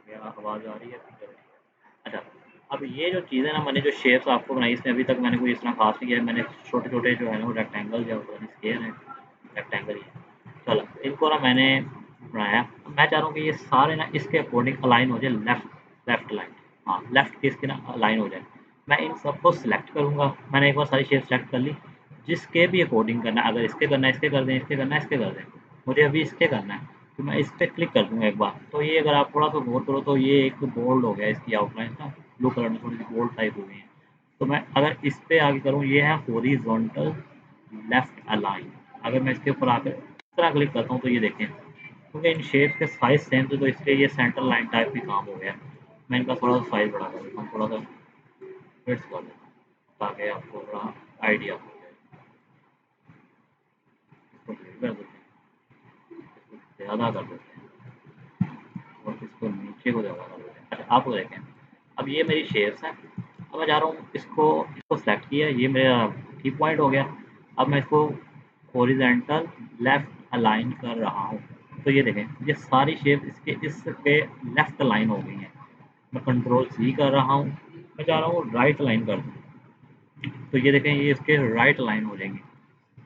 क्या आवाज़ आ रही है? अच्छा, अब ये जो चीज़ें ना मैंने जो शेप्स आपको बनाई इसमें अभी तक मैंने कोई इतना ख़ास नहीं किया है। मैंने छोटे-छोटे जो है ना वो रेक्टेंगल या पता नहीं स्क्वायर हैं, रेक्टेंगल ही है। चलो इनको ना मैंने बनाया। मैं चाह रहा हूँ कि ये सारे ना इसके अकॉर्डिंग अलाइन हो जाए लेफ्ट लेफ्ट लाइन। हाँ, लेफ्ट के इसके ना अलाइन हो जाए। मैं इन सबको सेलेक्ट करूँगा। मैंने एक बार सारी शेप सेलेक्ट कर ली। जिसके भी अकॉर्डिंग करना है, अगर इसके करना है इसके कर दें, इसके करना है इसके कर दें। मुझे अभी इसके करना है। तो मैं इस पे क्लिक कर दूँगा एक बार। तो ये अगर आप थोड़ा-सा गौर करो तो ये एक बोल्ड हो गया इसकी आउटलाइन ना ब्लू कलर में थोड़ी-सी बोल्ड टाइप हो गई है। तो मैं अगर इस पे आगे करूँ ये है हॉरिज़ॉन्टल लेफ्ट अलाइन। अगर मैं इसके ऊपर आकर इस तरह क्लिक करता हूँ तो ये देखें क्योंकि इन शेप्स के साइज़ सेम थे तो इसलिए ये सेंटर लाइन टाइप भी काम हो गया। मैं इनका थोड़ा-सा साइज़ बढ़ा कर देता हूँ, थोड़ा-सा फिट्स कर देता हूँ ताकि आपको थोड़ा आइडिया हो जाए। इसको क्लिक कर देते हैं, इसको ज़्यादा कर देते हैं और इसको नीचे को ज़्यादा कर देते हैं। अच्छा आप वो देखें, अब ये मेरी शेप्स हैं। अब मैं जा रहा हूँ इसको इसको सेलेक्ट किया, ये मेरा की पॉइंट हो गया। अब मैं इसको हॉरिज़ॉन्टल लेफ्ट अलाइन कर रहा हूँ। तो ये देखें, ये सारी शेप इसके इस पे लेफ्ट अलाइन हो गई हैं। मैं कंट्रोल सी कर रहा हूँ, मैं चाह रहा हूँ राइट अलाइन कर दूँ। तो ये देखें ये इसके राइट अलाइन हो जाएंगी।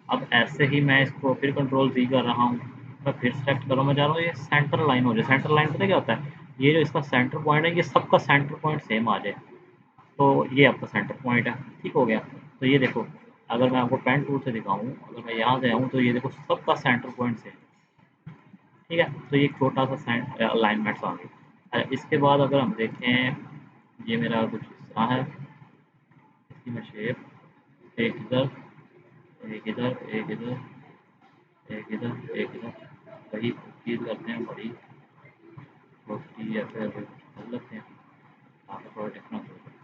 अब ऐसे ही मैं इसको फिर कंट्रोल सी कर रहा हूँ, मैं फिर सेलेक्ट करूँ, मैं चाह रहा हूँ ये सेंटर लाइन हो जाए। सेंटर लाइन पता क्या होता है? ये जो इसका सेंटर पॉइंट है ये सबका सेंटर पॉइंट सेम आ जाए। तो ये आपका सेंटर पॉइंट है, ठीक हो गया। तो ये देखो, अगर मैं आपको पेन टूल से दिखाऊँ, अगर मैं यहाँ से आऊँ तो ये देखो सबका सेंटर पॉइंट सेम, ठीक है। तो ये एक छोटा सा अलाइनमेंट्स आ गई। इसके बाद अगर हम देखें, ये मेरा कुछ हिस्सा है, इसकी मैं शेप एक इधर एक इधर एक इधर एक इधर एक इधर वही चीज़ करते हैं बड़ी छोटी या फिर कर लेते हैं ताकि थोड़ा डिफरेंस हो जाए।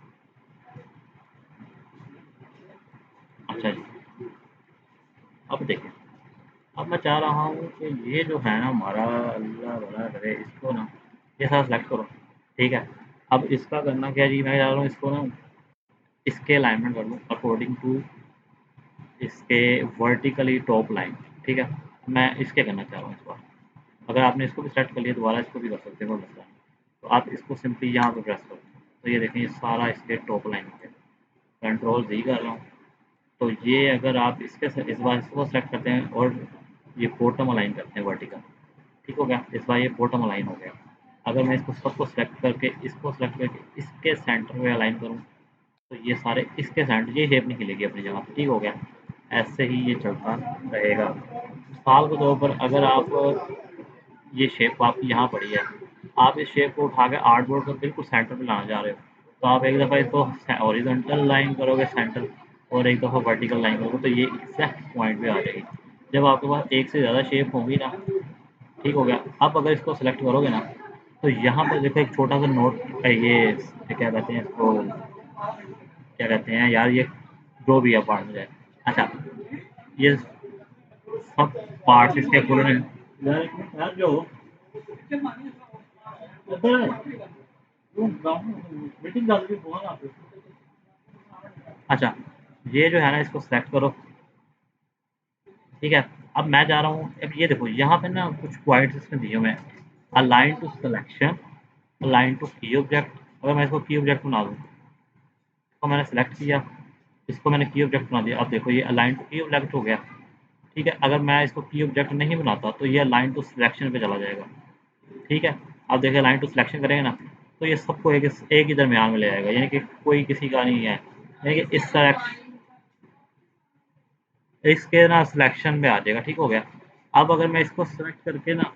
अच्छा जी, अब देखें, अब मैं चाह रहा हूँ कि ये जो है ना हमारा, अल्लाह भला करे इसको ना ये सारा सेलेक्ट करो, ठीक है। अब इसका करना क्या है जी, मैं चाह रहा हूँ इसको ना इसके अलाइनमेंट कर दूँ अकॉर्डिंग टू इसके वर्टिकली टॉप लाइन, ठीक है। मैं इसके करना चाह रहा हूँ इस बार। अगर आपने इसको भी सेलेक्ट कर लिया दोबारा इसको भी कर सकते हो, कोई मसला नहीं। तो आप इसको सिंपली यहाँ पे प्रेस करो तो ये देखें ये सारा इसके टॉप लाइन हो गया। कंट्रोल जी कर रहा हूँ तो ये अगर आप इसके इस बार इसको सेलेक्ट करते हैं और ये बॉटम अलाइन करते हैं वर्टिकल, ठीक हो गया। इस बार ये बॉटम अलाइन हो गया। अगर मैं इसको सबको सेलेक्ट करके इसको सेलेक्ट करके इसके सेंटर में अलाइन करूँ तो ये सारे इसके सेंटर, ये शेप नहीं खिलेगी अपनी जगह पे, ठीक हो गया। ऐसे ही ये चलता रहेगा। मिसाल के तौर पर अगर आप ये शेप आपकी यहाँ पड़ी है, आप इस शेप को उठा के आर्टबोर्ड को बिल्कुल सेंटर पे लाना चाह रहे हो, तो आप एक दफ़ा इसको हॉरिजॉन्टल लाइन करोगे सेंटर और एक दफ़ा वर्टिकल लाइन करोगे तो ये एग्जैक्ट पॉइंट पे आ जाएगी। जब आपके पास एक से ज़्यादा शेप होंगी ना, ठीक हो गया। अब अगर इसको सेलेक्ट करोगे ना तो यहाँ पे देखो एक छोटा सा नोट, ये क्या कहते हैं इसको, क्या कहते हैं यार, ये जो भी है पार्ट में जाए। अच्छा, ये सब पार्ट्स इसके पूरे यार जो मीटिंग चल रही फोन आप। अच्छा, ये जो है ना इसको सेलेक्ट करो, ठीक है। अब मैं जा रहा हूँ, अब ये देखो यहाँ पे ना कुछ पॉइंट्स इसमें दिए हुए हैं, align to selection, align to key object. अगर मैं इसको की ऑब्जेक्ट बना दूँ, इसको मैंने सेलेक्ट किया, इसको मैंने की ऑब्जेक्ट बना दिया। अब देखो ये अलाइन टू की ऑब्जेक्ट हो गया, ठीक है। अगर मैं इसको की ऑब्जेक्ट नहीं बनाता तो ये अलाइन टू सिलेक्शन पे चला जाएगा, ठीक है। अब देखिए अलाइन टू सिलेक्शन करेंगे ना तो ये सबको एक ही दरमियान में ले आएगा, यानी कि कोई किसी का नहीं है, यानी कि इस सेलेक्शन इसके ना सिलेक्शन में आ जाएगा, ठीक हो गया। अब अगर मैं इसको सेलेक्ट करके ना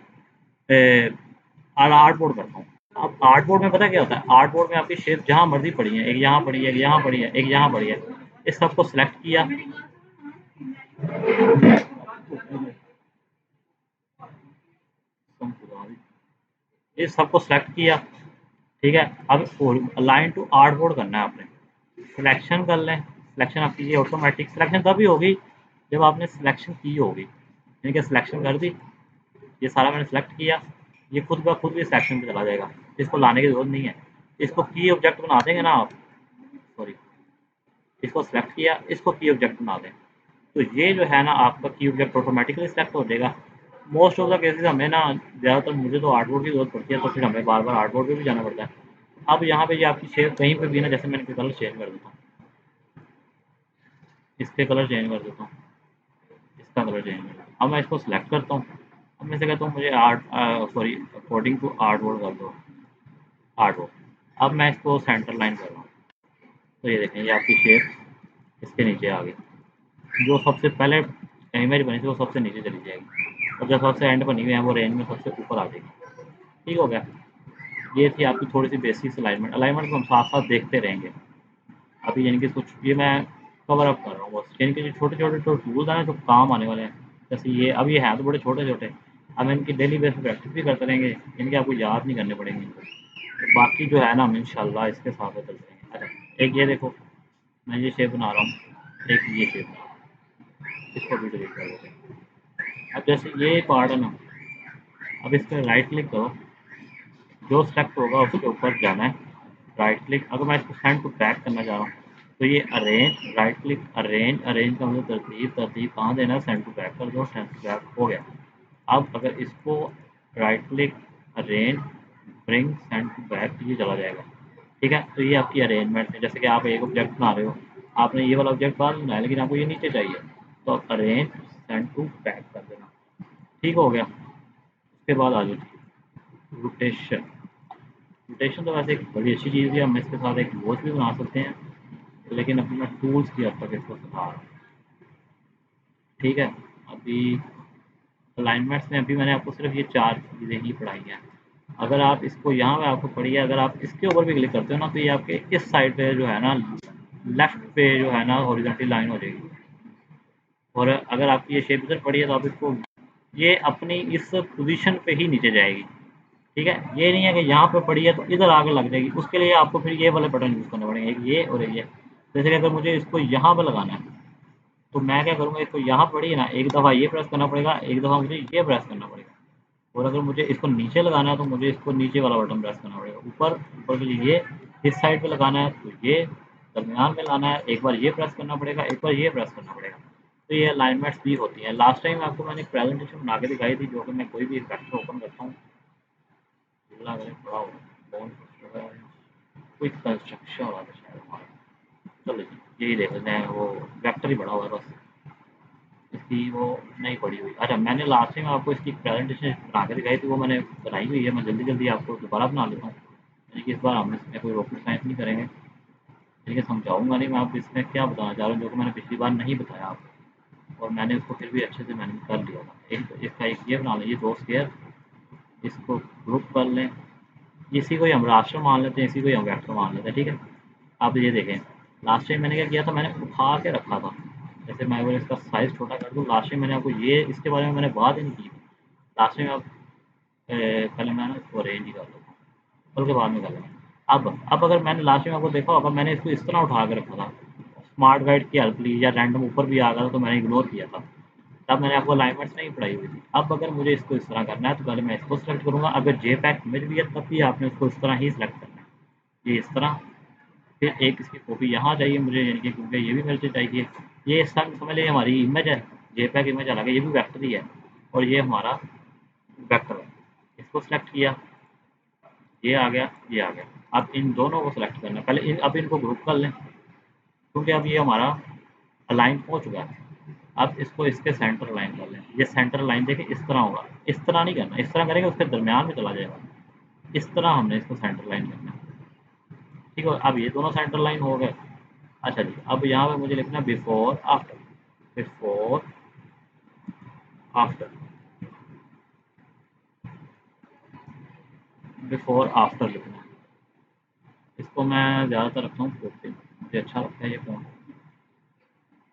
आर्ट बोर्ड करता हूँ। अब आर्ट बोर्ड में पता क्या होता है, आर्ट बोर्ड में आपकी शेप जहाँ मर्जी पड़ी है, एक यहाँ पड़ी है, एक यहाँ पड़ी है, एक यहाँ पड़ी है, इस सबको सेलेक्ट किया, इस सबको सेलेक्ट किया, ठीक है। अब अलाइन टू आर्ट बोर्ड करना है आपने, सिलेक्शन कर लें। सिलेक्शन आप कीजिए, ऑटोमेटिक सिलेक्शन तभी होगी जब आपने सिलेक्शन की होगी, यानी कि सिलेक्शन कर दी, ये सारा मैंने सेलेक्ट किया, ये खुद ब खुद भी सिलेक्शन पे चला जाएगा, इसको लाने की ज़रूरत नहीं है। इसको की ऑब्जेक्ट बना देंगे ना आप, सॉरी, इसको सेलेक्ट किया, इसको की ऑब्जेक्ट बना दें, तो ये जो है ना आपका की ऑब्जेक्ट ऑटोमेटिकली सेलेक्ट हो जाएगा। मोस्ट ऑफ द केसेस हमें ना ज़्यादातर मुझे तो आर्टबोर्ड की ज़रूरत पड़ती है, तो फिर हमें बार-बार आर्टबोर्ड पे भी जाना पड़ता है। अब यहाँ पे ये आपकी शेप कहीं पे भी ना, जैसे मैं इनके कलर चेंज कर देता हूँ, इसके कलर चेंज कर देता हूँ, इसका कलर चेंज कर देता हूँ। अब मैं इसको सिलेक्ट करता हूँ, अब मैं इसे कहता हूँ मुझे सॉरी अकॉर्डिंग टू आर्टबोर्ड कर दो, आर्टबोर्ड। अब मैं इसको सेंटर लाइन कर रहा हूँ, तो ये देखें ये आपकी शेप इसके नीचे आ गई। जो सबसे पहले इमेज बनी थी वो सबसे नीचे चली जाएगी, और जो सबसे एंड बनी हुई है वो रेंज में सबसे ऊपर आ जाएगी। ठीक हो गया। ये थी आपकी थोड़ी सी बेसिक अलाइनमेंट। अलाइनमेंट को हम साथ साथ देखते रहेंगे। अभी यानी कि कुछ ये मैं कवर अप कर रहा हूँ बस, यानी कि जो छोटे छोटे जो टूल्स हैं जो काम आने वाले हैं, जैसे ये अब ये हैं तो बड़े छोटे छोटे, हम इनकी डेली बेस पे प्रैक्टिस भी करते रहेंगे, इनके आपको याद नहीं करने पड़ेंगे इनको। तो बाकी जो है ना हम इंशाल्लाह इसके साथ चलते रहेंगे। अच्छा एक ये देखो, मैं ये शेप बना रहा हूँ, एक ये शेप बना रहा हूँ, इसको भी डिलीट कर देते हैं। अब जैसे ये पार्ट है ना, अब इस पर राइट क्लिक करो, जो सेलेक्ट होगा उसके ऊपर जाना है, राइट क्लिक। अगर मैं इसको सेंड टू बैक करना चाह रहा हूँ तो ये arrange, right click arrange, arrange का मतलब तरतीब, तरतीब कहाँ देना है, सेंड टू बैक कर दो, सेंड टू बैक हो गया। अब अगर इसको right click arrange bring send to back, ये चला जाएगा। ठीक है, तो ये आपकी अरेंजमेंट है। जैसे कि आप एक ऑब्जेक्ट बना रहे हो, आपने ये वाला ऑब्जेक्ट बाद में बनाया लेकिन आपको ये नीचे चाहिए, तो आप अरेंज सेंड टू बैक कर देना। ठीक हो गया। उसके बाद आ जाओ रोटेशन। रोटेशन तो वैसे एक बड़ी अच्छी चीज़ है, हम इसके साथ एक वॉच भी बना सकते हैं, लेकिन अभी मैं टूल्स की हद तक इसको सिखा रहा हूँ। ठीक है, अभी अलाइनमेंट्स में अभी मैंने आपको सिर्फ ये 4 चीज़ें ही पढ़ाई हैं। अगर आप इसको यहाँ पे आपको पढ़िए, अगर आप इसके ऊपर भी क्लिक करते हो ना, तो ये आपके इस साइड पे जो है ना, लेफ्ट पे जो है ना हॉरिजॉन्टल लाइन हो जाएगी। और अगर आपकी ये शेप इधर पड़ी है तो आप इसको, ये अपनी इस पोजीशन पे ही नीचे जाएगी। ठीक है, ये नहीं है कि यहाँ पे पड़ी है तो इधर आगे लग जाएगी, उसके लिए आपको फिर ये वाले बटन यूज़ करने पड़ेंगे, एक ये और एक ये। जैसे कि अगर मुझे इसको यहाँ पे लगाना है तो मैं क्या करूँगा, इसको यहाँ पड़ी है ना, एक दफ़ा ये प्रेस करना पड़ेगा, एक दफ़ा मुझे ये प्रेस करना पड़ेगा। और अगर मुझे इसको नीचे लगाना है तो मुझे इसको नीचे वाला बटन प्रेस करना पड़ेगा। ऊपर ऊपर के लिए ये, इस साइड पे लगाना है तो ये, दरमियान में लाना है एक बार ये प्रेस करना पड़ेगा, एक बार ये प्रेस करना पड़ेगा। तो ये अलाइनमेंट्स भी होती हैं। लास्ट टाइम आपको मैंने एक प्रेजेंटेशन बना के दिखाई थी, जो कि मैं कोई भी एक वेक्टर ओपन करता हूँ, अल्लाह करे बड़ा हो, कोई कंस्ट्रक्शन वाला था शायद हमारा। चलो जी यही देख लेते हैं, वो वेक्टर ही बड़ा हुआ है बस, इसकी वो नहीं पड़ी हुई। अच्छा मैंने लास्ट टाइम आपको इसकी प्रेजेंटेशन बना के दिखाई थी, वो मैंने बनाई हुई है, मैं जल्दी जल्दी आपको दोबारा बना लेता हूँ। यानी कि इस बार हम इसमें कोई रॉकेट साइंस नहीं करेंगे, यानी कि समझाऊंगा नहीं मैं, आप इसमें क्या बताना चाह रहा हूँ जो कि मैंने पिछली बार नहीं बताया आपको, और मैंने उसको फिर भी अच्छे से मैंने कर लिया था। एक इसका एक ये बना लीजिए, दो स्केयर, इसको ग्रुप कर लें, इसी को ही हम रास्टर मान लेते हैं, इसी को ही हम वेक्टर मान लेते हैं। ठीक है, आप ये देखें, लास्ट टाइम मैंने क्या किया था, मैंने उठा के रखा था। जैसे मैं अगर इसका साइज़ छोटा कर दूँ, लास्ट टाइम मैंने आपको ये इसके बारे में मैंने बात ही नहीं की। लास्ट टाइम आप पहले मैं ना इसको अरेंज ही कर लेता हूँ, उसके बाद में कर लेंगे। अब अगर मैंने लास्ट टाइम आपको देखा होगा, मैंने इसको इस तरह उठा के रखा था, स्मार्ट गाइड की हेल्प ली या रैंडम ऊपर भी आ गया था तो मैंने इग्नोर किया था, तब मैंने आपको अलाइनमेंट्स नहीं पढ़ाई हुई थी। अब अगर मुझे इसको इस तरह करना है तो पहले मैं इसको सेलेक्ट करूँगा, अगर जेपैक इमेज भी है तब भी आपने उसको इस तरह ही सेलेक्ट करना है, ये इस तरह। फिर एक इसकी कॉपी यहाँ चाहिए मुझे, यानी कि क्योंकि ये भी मेरे से चाहिए। ये समझ लीजिए हमारी इमेज है, जेपैक इमेज अलग है, ये भी वेक्टर ही है, और ये हमारा वेक्टर है। इसको सेलेक्ट किया, ये आ गया, ये आ गया। अब इन दोनों को सेलेक्ट करना है पहले, अब इनको ग्रुप कर लें, क्योंकि अब ये हमारा अलाइन हो चुका है। अब इसको इसके सेंटर लाइन कर लें, ये सेंटर लाइन देखें इस तरह होगा, इस तरह नहीं करना, इस तरह करेंगे उसके दरमियान में चला जाएगा, इस तरह हमने इसको सेंटर लाइन करना है। ठीक है, अब ये दोनों सेंटर लाइन हो गए। अच्छा जी, अब यहाँ पे मुझे लिखना before after, before after, before after लिखना है। इसको मैं ज़्यादातर रखता हूँ 14, मुझे अच्छा लगता है ये फ़ोन।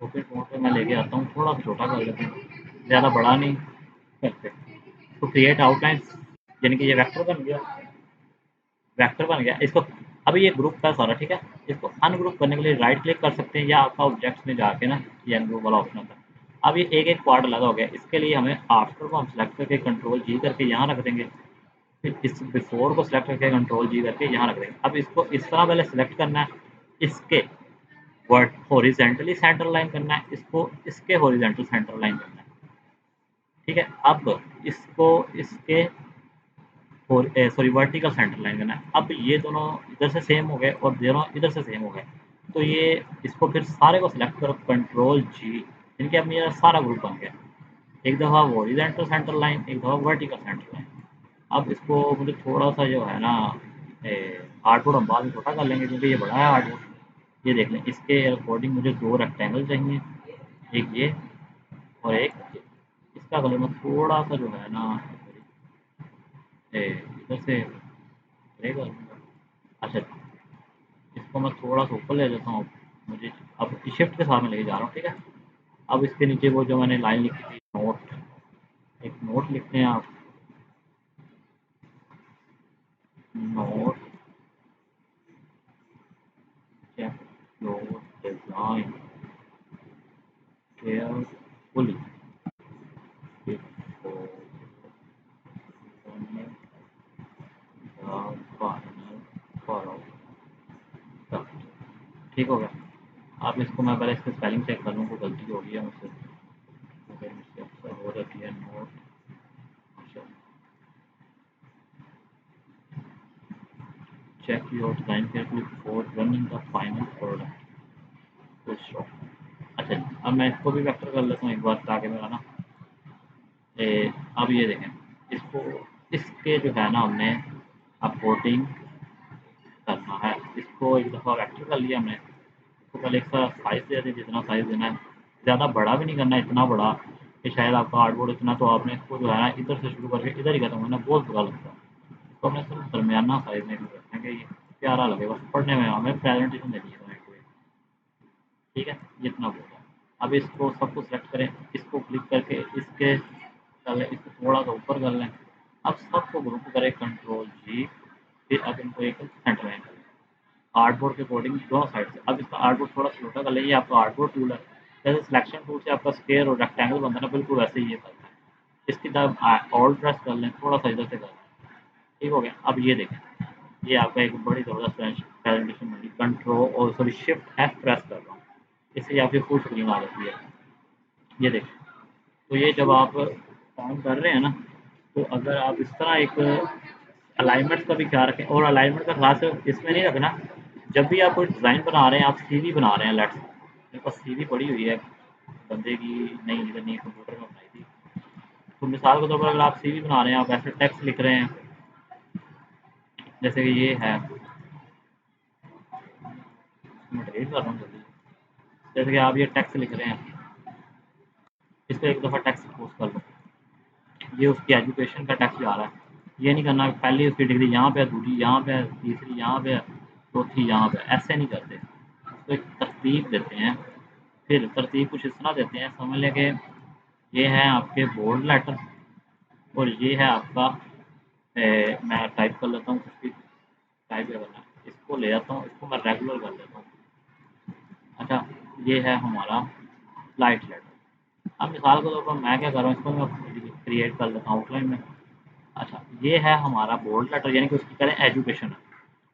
14 फ़ोन पे मैं लेके आता हूँ, थोड़ा सा छोटा कर लेते हैं, ज़्यादा बड़ा नहीं करते। तो क्रिएट आउटलाइन, यानी कि ये वेक्टर बन गया, वेक्टर बन गया। इसको अभी ये ग्रुप का सारा, ठीक है, इसको अनग्रुप करने के लिए राइट क्लिक कर सकते हैं या आपका ऑब्जेक्ट्स में जाके ना ये अनग्रुप वाला ऑप्शन आता है। अब ये एक एक पार्ट अलग हो गया, इसके लिए हमें आफ्टर को हम सेलेक्ट करके कंट्रोल जी करके यहाँ रख देंगे, फिर इस बिफोर को सेलेक्ट करके कंट्रोल जी करके यहाँ रख देंगे। अब इसको इस तरह पहले सेलेक्ट करना है, इसके वर्ड हॉरिजेंटली सेंटर लाइन करना है, इसको इसके हॉरिजेंटल सेंटर लाइन करना है। ठीक है। अब इसको इसके सॉरी वर्टिकल सेंटर लाइन करना है। अब ये दोनों इधर से सेम हो गए और दोनों इधर से सेम हो गए, तो ये इसको फिर सारे को सिलेक्ट करो, कंट्रोल जी, इनके अब मेरा सारा ग्रुप बन गया। एक दफ़ा हॉरिजॉन्टल सेंटर लाइन, एक दफ़ा वर्टिकल सेंटर लाइन। अब इसको मुझे थोड़ा सा जो है ना आर्टबोर्ड हम बाद में छोटा कर लेंगे क्योंकि ये बड़ा है आर्टबोर्ड। ये देख लें, इसके अकॉर्डिंग मुझे दो रेक्टेंगल चाहिए, एक ये और एक ये। इसका कलर मैं थोड़ा सा जो है ना इधर से ग्रे कर दूँगा। अच्छा, इसको मैं थोड़ा सा ऊपर ले जाता हूँ। मुझे अब शिफ्ट के साथ में लेके जा रहा हूँ, ठीक है। अब इसके नीचे वो जो मैंने लाइन लिखी थी नोट, एक नोट लिखते हैं आप, note check your design carefully before running the final product. ठीक हो गया। आप इसको मैं पहले इसकी स्पेलिंग चेक कर लूँ, कोई गलती हो गई है मुझसे, अगर मुझसे अक्सर हो जाती है नोट। अच्छा, check your design carefully before running the final product, full stop. अच्छा जी, अब मैं इसको भी वेक्टर कर लेता हूँ एक बार ताकि मेरा ना अब ये देखें, इसको इसके जो है ना हमने अब कोडिंग करना है। इसको एक दफ़ा वेक्टर कर लिया हमने। इसको पहले एक सा साइज़ दे दें जितना साइज़ देना है, ज़्यादा बड़ा भी नहीं करना है, इतना बड़ा कि शायद आपका आर्टबोर्ड इतना, तो आपने इसको जो है ना इधर से शुरू करके इधर ही खत्म करना, बहुत बुरा लगता है। इसको हमने सिर्फ दरमियाना साइज़ में रखना है कि ये प्यारा लगे, बस पढ़ने में हमें प्रेजेंटेशन देनी है तुम्हें कोई। ठीक है, ये इतना बहुत है। अब इसको सबको सेलेक्ट करें, इसको क्लिक करके इसके पहले इसको थोड़ा सा ऊपर कर लें। अब सबको ग्रुप करें, कंट्रोल जी, फिर अब इनको एक सेंटर लाइन करें आर्टबोर्ड के अकॉर्डिंग दोनों साइड से। अब इसका आर्टबोर्ड थोड़ा छोटा कर लें, ये आपका आर्टबोर्ड टूल है, जैसे सिलेक्शन टूल से आपका स्क्वायर और रेक्टेंगल बनता है ना, बिल्कुल वैसे ही ये करता है। इसकी तरफ ऑल्ट प्रेस कर लें, थोड़ा सा इधर से कर लें। ठीक हो गया। अब ये देखें, ये आपका एक बड़ी ज़बरदस्त प्रेजेंटेशन बनी। कंट्रोल और सॉरी शिफ्ट एफ प्रेस कर रहा हूँ, इससे आपकी फुल स्क्रीन आ जाती है। ये देखें, तो ये जब आप काम कर रहे हैं ना, तो अगर आप इस तरह एक अलाइनमेंट का भी ख्याल रखें, और अलाइनमेंट का खास इसमें नहीं रखना, जब भी आप कोई डिज़ाइन बना रहे हैं, आप सीवी बना रहे हैं, लेट्स मेरे पास सीवी पड़ी हुई है बंदे की, नहीं इधर नहीं, कंप्यूटर में बनाई थी। तो मिसाल के तौर पर अगर आप सीवी बना रहे हैं, आप ऐसे टेक्स्ट लिख रहे हैं जैसे कि ये है, मैं डिलीट कर रहा हूँ जल्दी। जैसे कि आप ये टेक्स्ट लिख रहे हैं, इसको एक दफ़ा टेक्स्ट पोस्ट कर लो, ये उसकी एजुकेशन का टैक्स जा रहा है। ये नहीं करना पहली उसकी डिग्री यहाँ पे है, दूसरी यहाँ पे है, तीसरी यहाँ पे है, चौथी यहाँ पे है, ऐसे नहीं करते। उसको एक तरतीब देते हैं। फिर तरतीब कुछ इस तरह देते हैं, समझ लें कि ये है आपके बोल्ड लेटर और ये है आपका मैं टाइप कर लेता हूँ कुछ भी, टाइप क्या करना है, इसको ले जाता हूँ, इसको मैं रेगुलर कर लेता हूँ। अच्छा, ये है हमारा लाइट लेटर। अब मिसाल के तौर पर मैं क्या कर रहा हूँ, इसको मैं क्रिएट कर लेता हूँ आउटलाइन में। अच्छा, ये है हमारा बोल्ड लेटर, यानी कि उसकी करें एजुकेशन है।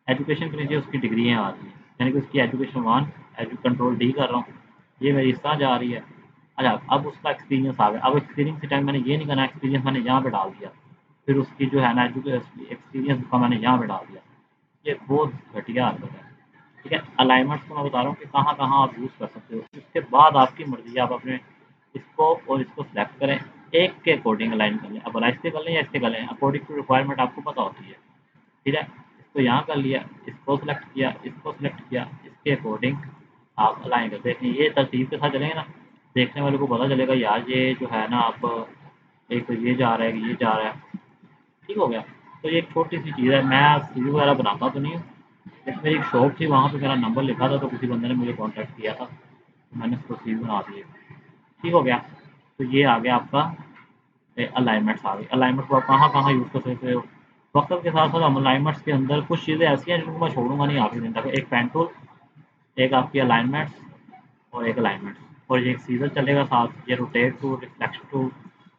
एजुकेशन के नीचे उसकी डिग्रियाँ आ रही हैं, यानी कि उसकी एजुकेशन 1, कंट्रोल डी कर रहा हूँ, ये मेरी इस तरह जा रही है। अच्छा, अब उसका एक्सपीरियंस आ गया। अब एक्सपीरियंस के टाइम मैंने ये नहीं करना, एक्सपीरियंस मैंने यहाँ पे डाल दिया, फिर उसकी जो है ना एक्सपीरियंस का मैंने यहाँ पे डाल दिया। ये बहुत घटिया हरकत है। ठीक है, अलाइनमेंट्स को मैं बता रहा हूँ कि कहाँ कहाँ आप यूज़ कर सकते हो। उसके बाद आपकी मर्ज़ी है, आप अपने इसको और इसको सेलेक्ट करें, एक के अकॉर्डिंग अलाइन कर लें। अब इससे कर लें या इससे कर लें, अकॉर्डिंग टू रिक्वायरमेंट आपको पता होती है। ठीक है, इसको यहाँ कर लिया, इसको सेलेक्ट किया, इसको सेलेक्ट किया, इसके अकॉर्डिंग आप अलाइन कर देखें। ये तरतीब के साथ चलेंगे ना, देखने वाले को पता चलेगा यार ये जो है ना आप एक ये जा रहा है, ये जा रहा है। ठीक हो गया। तो ये एक छोटी सी चीज़ है, मैं सीवी वगैरह बनाता तो नहीं हूँ, लेकिन मेरी एक शॉप थी, वहाँ पे मेरा नंबर लिखा था, तो किसी बंदे ने मुझे कॉन्टैक्ट किया था, तो मैंने उसको सीवी बना दिए। ठीक हो गया। तो ये आ गया आपका अलाइनमेंट्स आ गई। अलाइनमेंट को आप कहाँ कहाँ यूज़ कर सकते हो। वक्त के साथ साथ हम अलाइनमेंट्स के अंदर कुछ चीज़ें ऐसी हैं जिनको मैं छोड़ूंगा नहीं आखिरी दिन तक। एक पेन टूल, एक आपकी अलाइनमेंट्स और एक अलाइनमेंट्स, और ये एक सीजर चलेगा साथ, ये रोटेट टू, रिफ्लेक्शन टू,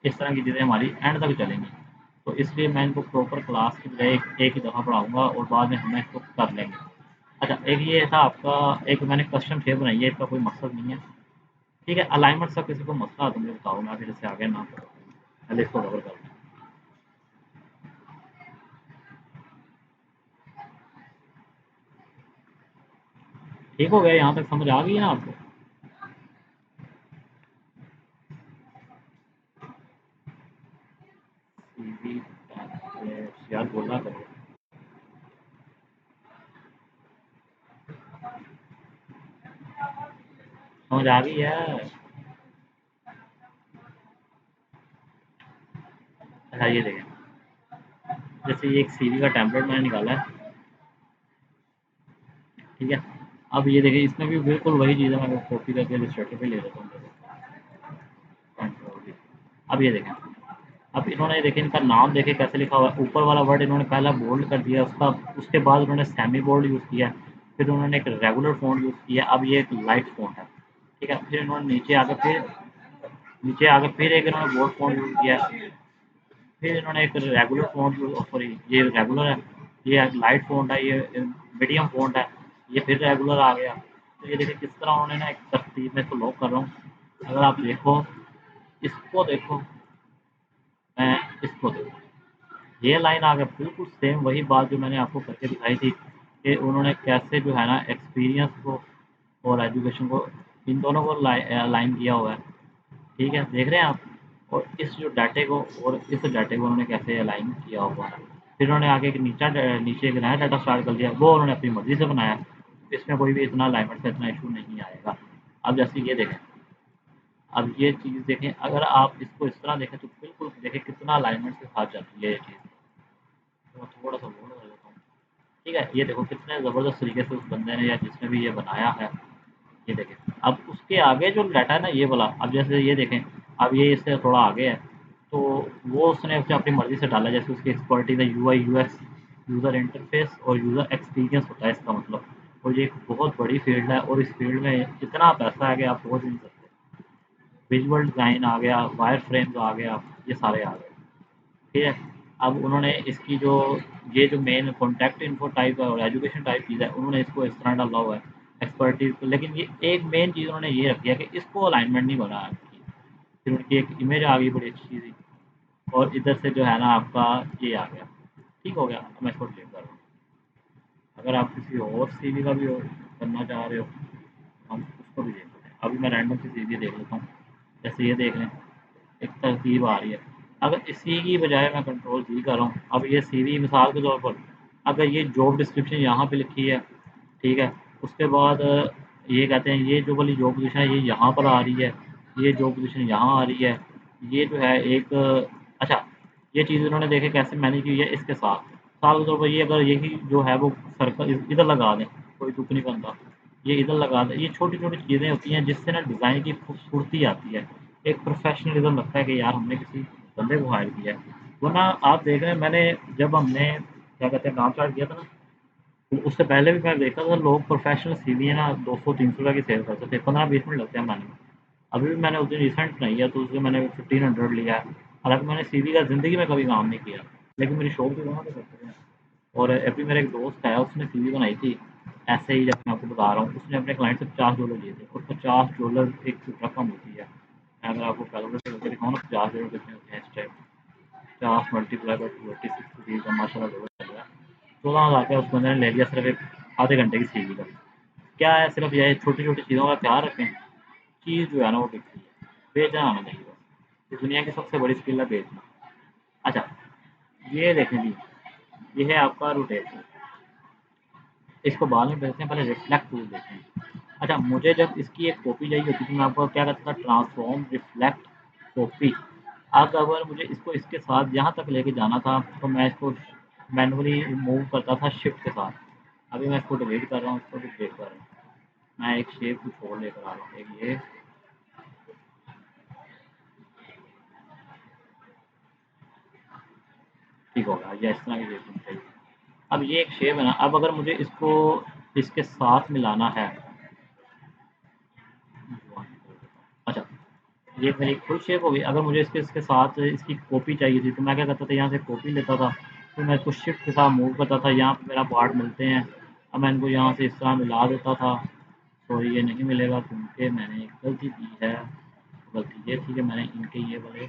इस तरह की चीज़ें हमारी एंड तक चलेंगी। तो इसलिए मैं इनको प्रॉपर क्लास की बजाय एक ही दफ़ा पढ़ाऊँगा और बाद में हम इसको कर लेंगे। अच्छा, एक ये था आपका, एक मैंने कस्टम शेप बनाई है, इसका कोई मकसद नहीं है। ठीक है, अलाइनमेंट्स का किसी को मसला है तो मुझे बताओ, मैं फिर इससे आगे ना करूँ। पहले इसको कवर कर लें। ठीक हो गया, यहाँ तक समझ आ गई है ना आपको? सीवी यार बोलना करो। समझ आ गई है? अच्छा ये देखें, जैसे ये एक सीवी का टेम्पलेट मैंने निकाला है, ठीक है। अब ये देखें, इसमें भी बिल्कुल वही चीज़ है, मैं कॉपी करके इलस्ट्रेटर पे ले लेता हूँ। कंट्रोल, अब ये देखें, अब इन्होंने देखें इनका नाम देखें कैसे लिखा हुआ है। ऊपर वाला वर्ड इन्होंने पहला बोल्ड कर दिया, उसका उसके बाद उन्होंने सेमी बोल्ड यूज़ किया, फिर उन्होंने एक रेगुलर फ़ॉन्ट यूज़ किया, अब ये एक लाइट फ़ॉन्ट है, ठीक है। फिर इन्होंने नीचे आके फिर एक इन्होंने बोल्ड फ़ॉन्ट यूज़ किया, फिर इन्होंने एक रेगुलर फ़ॉन्ट यूज़, सॉरी ये रेगुलर है, ये लाइट फ़ॉन्ट है, ये मीडियम फ़ॉन्ट है, ये फिर रेगुलर आ गया। तो ये देखिए किस तरह उन्होंने ना एक तरतीब में इसको लॉक कर रहा हूँ। अगर आप देखो, इसको देखो, मैं इसको देखो, ये लाइन आ गया बिल्कुल सेम वही बात जो मैंने आपको करके दिखाई थी कि उन्होंने कैसे जो है ना एक्सपीरियंस को और एजुकेशन को, इन दोनों को लाइन किया हुआ है, ठीक है। देख रहे हैं आप? और इस जो डाटे को और इस डाटे को उन्होंने कैसे अलाइन किया हुआ है। फिर उन्होंने आगे एक नीचे एक नया डाटा स्टार्ट कर दिया, वो उन्होंने अपनी मर्ज़ी से बनाया। इसमें कोई भी इतना अलाइनमेंट का इतना इशू नहीं आएगा। अब जैसे ये देखें, अब ये चीज़ देखें, अगर आप इसको इस तरह देखें तो बिल्कुल देखें कितना अलाइनमेंट के साथ जाती है ये चीज़। तो थोड़ा सा बोल कर देता हूँ, ठीक है। ये देखो कितने ज़बरदस्त तरीके से उस बंदे ने या जिसने भी ये बनाया है, ये देखें। अब उसके आगे जो डाटा है ना ये वाला, अब जैसे ये देखें, अब ये इससे थोड़ा आगे है, तो वो उसने उसे अपनी मर्ज़ी से डाला, जैसे उसकी एक्सपर्टीज़ है यूआई यूएक्स, यूज़र इंटरफेस और यूज़र एक्सपीरियंस होता है इसका मतलब। और ये एक बहुत बड़ी फील्ड है और इस फील्ड में इतना पैसा है कि आप सोच नहीं सकते। विजुअल डिज़ाइन आ गया, वायर फ्रेम्स आ गया, ये सारे आ गए, ठीक है। अब उन्होंने इसकी जो ये जो मेन कॉन्टैक्ट इन्फो टाइप है और एजुकेशन टाइप चीज़ है, उन्होंने इसको इस तरह डाला हुआ है एक्सपर्टीज़ को। लेकिन ये एक मेन चीज़ उन्होंने ये रखी है कि इसको अलाइनमेंट नहीं बना रखी। फिर उनकी एक इमेज आ गई बड़ी अच्छी सी, और इधर से जो है ना आपका ये आ गया, ठीक हो गया। अब मैं इसको डिलीट कर रहा हूँ। अगर आप किसी और सीवी का भी करना चाह रहे हो, हम उसको भी देख लेते हैं। अभी मैं रैंडम सी सीवी देख लेता हूँ, जैसे ये देख लें, एक तरतीब आ रही है। अगर इसी की बजाय मैं कंट्रोल जी कर रहा हूँ, अब ये सीवी मिसाल के तौर पर, अगर ये जॉब डिस्क्रिप्शन यहाँ पे लिखी है, ठीक है, उसके बाद ये कहते हैं ये जो वाली जॉब पोजीशन है ये यहाँ पर आ रही है, ये जॉब पोजीशन यहाँ आ रही है, ये जो है एक अच्छा, ये चीज़ उन्होंने देखे कैसे मैनेज की है इसके साथ। मिसाल के तौर पर ये अगर यही जो है वो सर्कल इधर लगा दें, कोई दुख नहीं बनता, ये इधर लगा दें। ये छोटी-छोटी चीज़ें होती हैं जिससे ना डिज़ाइन की खूबसूरती आती है। एक प्रोफ़ेशनलिज़्म लगता है कि यार हमने किसी बंदे को हायर किया है। वरना आप देख रहे हैं, मैंने जब हमने क्या कहते हैं काम स्टार्ट किया था ना, तो उससे पहले भी मैं देखता था लोग प्रोफ़ेशनल सीवी है ना 200-300 की सेल करते थे, 15-20 मिनट लगते हैं बनाने में। अभी भी मैंने उस दिन रिसेंट बनाई है तो उसमें मैंने 1500 लिया है। हालाँकि मैंने सीवी का ज़िंदगी में कभी काम नहीं किया, लेकिन मेरी शॉप भी वहाँ पे करते हैं। और अभी मेरा एक दोस्त है, उसने सीवी बनाई थी, ऐसे ही जब मैं आपको बता रहा हूँ, उसने अपने क्लाइंट से $50 लिए थे, और $50 एक रकम होती है। मैं अगर आपको कैलकुलेट करके दिखाऊँ ना $50 कितने होते हैं इस टाइम, 50 मल्टीप्लाई बाई 286 का माशाल्लाह डॉलर चल रहा है। 16,000 रुपया उस बंदे ने ले लिया सिर्फ एक आधे घंटे की सीवी का। क्या है, सिर्फ यह छोटी छोटी चीज़ों का ख्याल रखें, चीज़ जो है ना वो बिकती है, बेचना आना चाहिए बस। ये दुनिया की सबसे बड़ी स्किल है बेचना। अच्छा, ये देखें जी, ये है आपका रोटेशन, इसको बाद में बेचते हैं, पहले रिफ्लेक्ट टूल देखें। अच्छा, मुझे जब इसकी एक कॉपी चाहिए होती थी, मैं आपको क्या करता था, ट्रांसफॉर्म रिफ्लेक्ट कॉपी। अब अगर मुझे इसको इसके साथ यहाँ तक लेके जाना था तो मैं इसको मैनुअली मूव करता था शिफ्ट के साथ। अभी मैं इसको डिलीट कर रहा हूँ, इसको भी डिलीट कर रहा हूँ। मैं एक शेप कुछ और लेकर आ रहा हूँ, एक ये, ठीक होगा, या इस तरह की शेप होनी चाहिए। अब ये एक शेप है ना, अब अगर मुझे इसको इसके साथ मिलाना है, अच्छा, ये मेरी खुद शेप हो गई। अगर मुझे इसके इसके साथ इसकी कॉपी चाहिए थी तो मैं क्या करता था, यहाँ से कॉपी लेता था, फिर मैं इसको शिफ्ट के साथ मूव करता था, यहाँ पे मेरा पार्ट मिलते हैं। अब मैं इनको यहाँ से इस तरह मिला देता था। सॉरी, ये नहीं मिलेगा क्योंकि मैंने एक गलती की है। गलती ये थी कि मैंने इनके ये वाले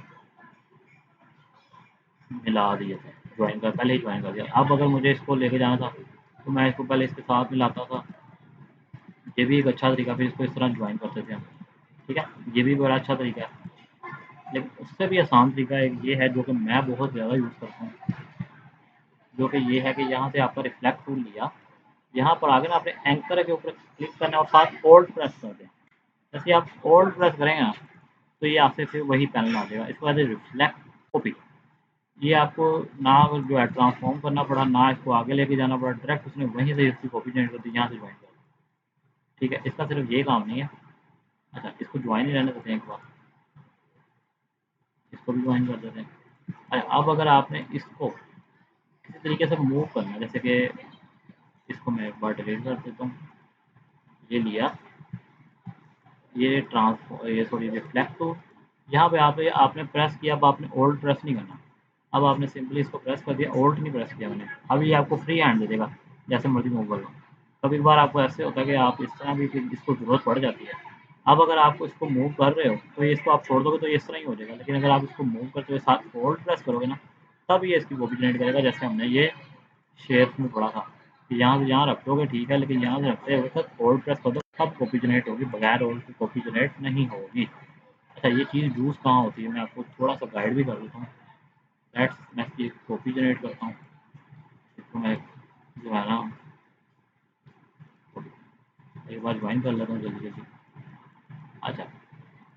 मिला दिए थे, ज्वाइन कर पहले ही ज्वाइन कर दिया। अब अगर मुझे इसको लेके जाना था तो मैं इसको पहले इसके साथ मिलाता था। ये भी एक अच्छा तरीका, फिर इसको इस तरह ज्वाइन करते थे हम। ठीक है, ये भी बड़ा अच्छा तरीका है। लेकिन उससे भी आसान तरीका एक ये है जो कि मैं बहुत ज़्यादा यूज़ करता हूँ, जो कि ये है कि यहाँ से आपका रिफ्लेक्ट टूल लिया, यहाँ पर आगे ना आपने एंकर के ऊपर क्लिक करना और साथ होल्ड प्रेस कर दें। जैसे आप होल्ड प्रेस करेंगे ना तो ये आपसे फिर वही पैनल आ जाएगा। इसके बाद रिफ्लेक्ट कॉपी, ये आपको ना जो है ट्रांसफॉर्म करना पड़ा, ना इसको आगे लेके जाना पड़ा, डायरेक्ट उसने वहीं से इसकी कॉपी जनरेट कर दी, यहाँ से ज्वाइन कर। ठीक है, इसका सिर्फ ये काम नहीं है। अच्छा, इसको ज्वाइन ही रहने देते हैं एक बार, इसको भी ज्वाइन कर देते हैं। अच्छा, अब अगर आपने इसको किसी तरीके से मूव करना है, जैसे कि इसको मैं एक बार डिलीट कर देता हूँ, ये लिया, ये ट्रांसफॉर्म, ये सॉरी रिफ्लेक्ट टू, यहाँ पे आपने प्रेस किया, अब आपने ओल्ड प्रेस नहीं करना। अब आपने सिंपली इसको प्रेस कर दिया, ओल्ड नहीं प्रेस किया मैंने। अब ये आपको फ्री हैंड दे देगा, जैसे मर्जी मूव कर लो। कभी कभार आपको ऐसे होता है कि आप इस तरह भी फिर इसको ज़रूरत पड़ जाती है। अब अगर आपको इसको मूव कर रहे हो तो ये इसको आप छोड़ दोगे तो ये इस तरह ही हो जाएगा, लेकिन अगर आप इसको मूव करते हुए साथ ओल्ड प्रेस करोगे ना, तब ये इसकी कॉपी जनरेट करेगा। जैसे हमने ये शेप में पढ़ा था कि यहाँ से यहाँ रख दोगे ठीक है, लेकिन यहाँ से रखते हुए तक होल्ड प्रेस कर दो, तब कॉपी जनरेट होगी, बगैर होल्ड की कॉपी जनरेट नहीं होगी। अच्छा, ये चीज़ यूज़ कहाँ होती है, मैं आपको थोड़ा सा गाइड भी कर देता हूँ। लेट्स मैं इसकी कॉपी जनरेट करता हूँ, इसको मैं जो है ना एक बार ज्वाइन कर लेता हूँ जल्दी जल्दी। अच्छा,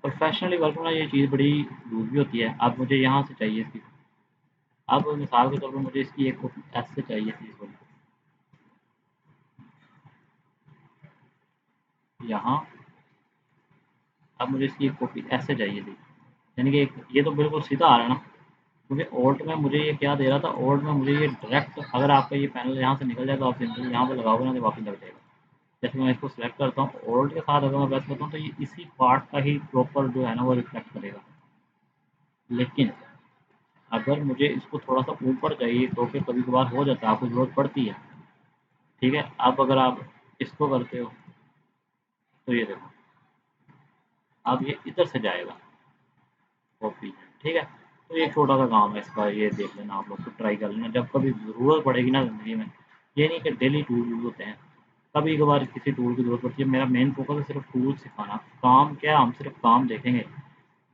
प्रोफेशनली वर्क में ये चीज़ बड़ी यूज़ भी होती है। अब मुझे यहाँ से चाहिए इसकी, अब मिसाल के तौर पर मुझे इसकी एक कॉपी ऐसे चाहिए थी, इसको यहाँ, अब मुझे इसकी एक कॉपी ऐसे चाहिए थी, यानी कि ये तो बिल्कुल सीधा आ रहा है ना, क्योंकि ओल्ट में मुझे ये क्या दे रहा था, ओल्ट में मुझे ये डायरेक्ट, अगर आपका ये पैनल यहाँ से निकल जाए तो आप सिंपली यहाँ पे लगाओगे ना तो वापस लग जाएगा। जैसे मैं इसको सेलेक्ट करता हूँ, ओल्ट के साथ अगर मैं प्रेस करता हूँ तो ये इसी पार्ट का ही प्रॉपर जो है ना वो रिफ्लेक्ट करेगा। लेकिन अगर मुझे इसको थोड़ा सा ऊपर चाहिए, क्योंकि कभी कभार हो जाता है, आपको ज़रूरत पड़ती है। ठीक है, अब अगर आप इसको करते हो तो ये देखो, अब ये इधर से जाएगा कॉपी। ठीक है, तो ये छोटा सा काम है इसका, ये देख लेना आप लोग, तो ट्राई कर लेना जब कभी ज़रूरत पड़ेगी ना ज़िंदगी में। ये नहीं कि डेली टूल यूज़ होते हैं, कभी कभार किसी टूल की ज़रूरत पड़ती है। मेरा मेन फोकस है सिर्फ टूल सिखाना। काम क्या है, हम सिर्फ काम देखेंगे।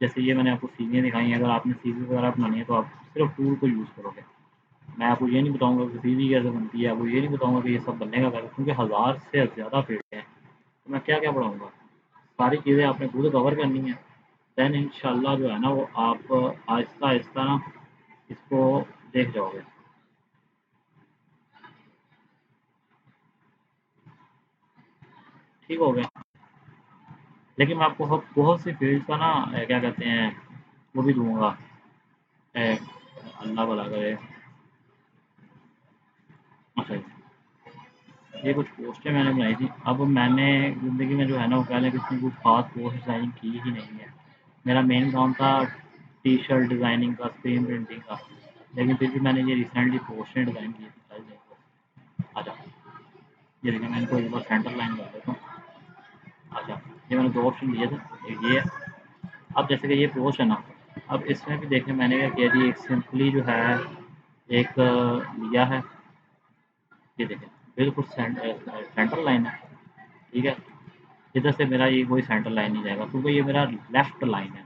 जैसे ये मैंने आपको सीढ़ियाँ दिखाई हैं, अगर आपने सीढ़ी वगैरह बनानी है तो आप सिर्फ टूल को यूज़ करोगे। मैं आपको ये नहीं बताऊँगा कि सीढ़ी कैसे बनती है, आपको ये नहीं बताऊँगा कि ये सब बनने का कैसे, क्योंकि हज़ार से ज़्यादा फील्ड हैं, तो मैं क्या क्या पढ़ाऊँगा। सारी चीज़ें आपने खुद कवर करनी है, देन इंशाल्लाह जो है ना वो आप आहिस्ता आहिस्ता ना इसको देख जाओगे। ठीक हो गया। लेकिन मैं आपको बहुत सी फील्ड का ना क्या कहते हैं वो भी दूंगा। अल्लाह भला करे। अच्छा, ये कुछ पोस्टें मैंने बनाई थी। अब मैंने ज़िंदगी में जो है ना वो कह लें कि इसमें कुछ खास पोस्ट डिज़ाइनिंग की ही नहीं है। मेरा मेन काम था टी शर्ट डिज़ाइनिंग का, स्क्रीन प्रिंटिंग का, लेकिन फिर भी मैंने ये रिसेंटली पोस्टें डिज़ाइन की थी। अच्छा, ये देखिए मैं इनको एक बार सेंटर लाइन कर देता हूँ। अच्छा, ये मैंने दो ऑप्शन दिए थे, एक ये। अब जैसे कि ये पोस्ट है ना, अब इसमें भी देखिए मैंने क्या किया जी, एक सिंपली जो है एक लिया है, ये देखें बिल्कुल सेंटर लाइन है। ठीक है, इधर से मेरा ये कोई सेंटर लाइन नहीं जाएगा, क्योंकि ये मेरा लेफ्ट लाइन है,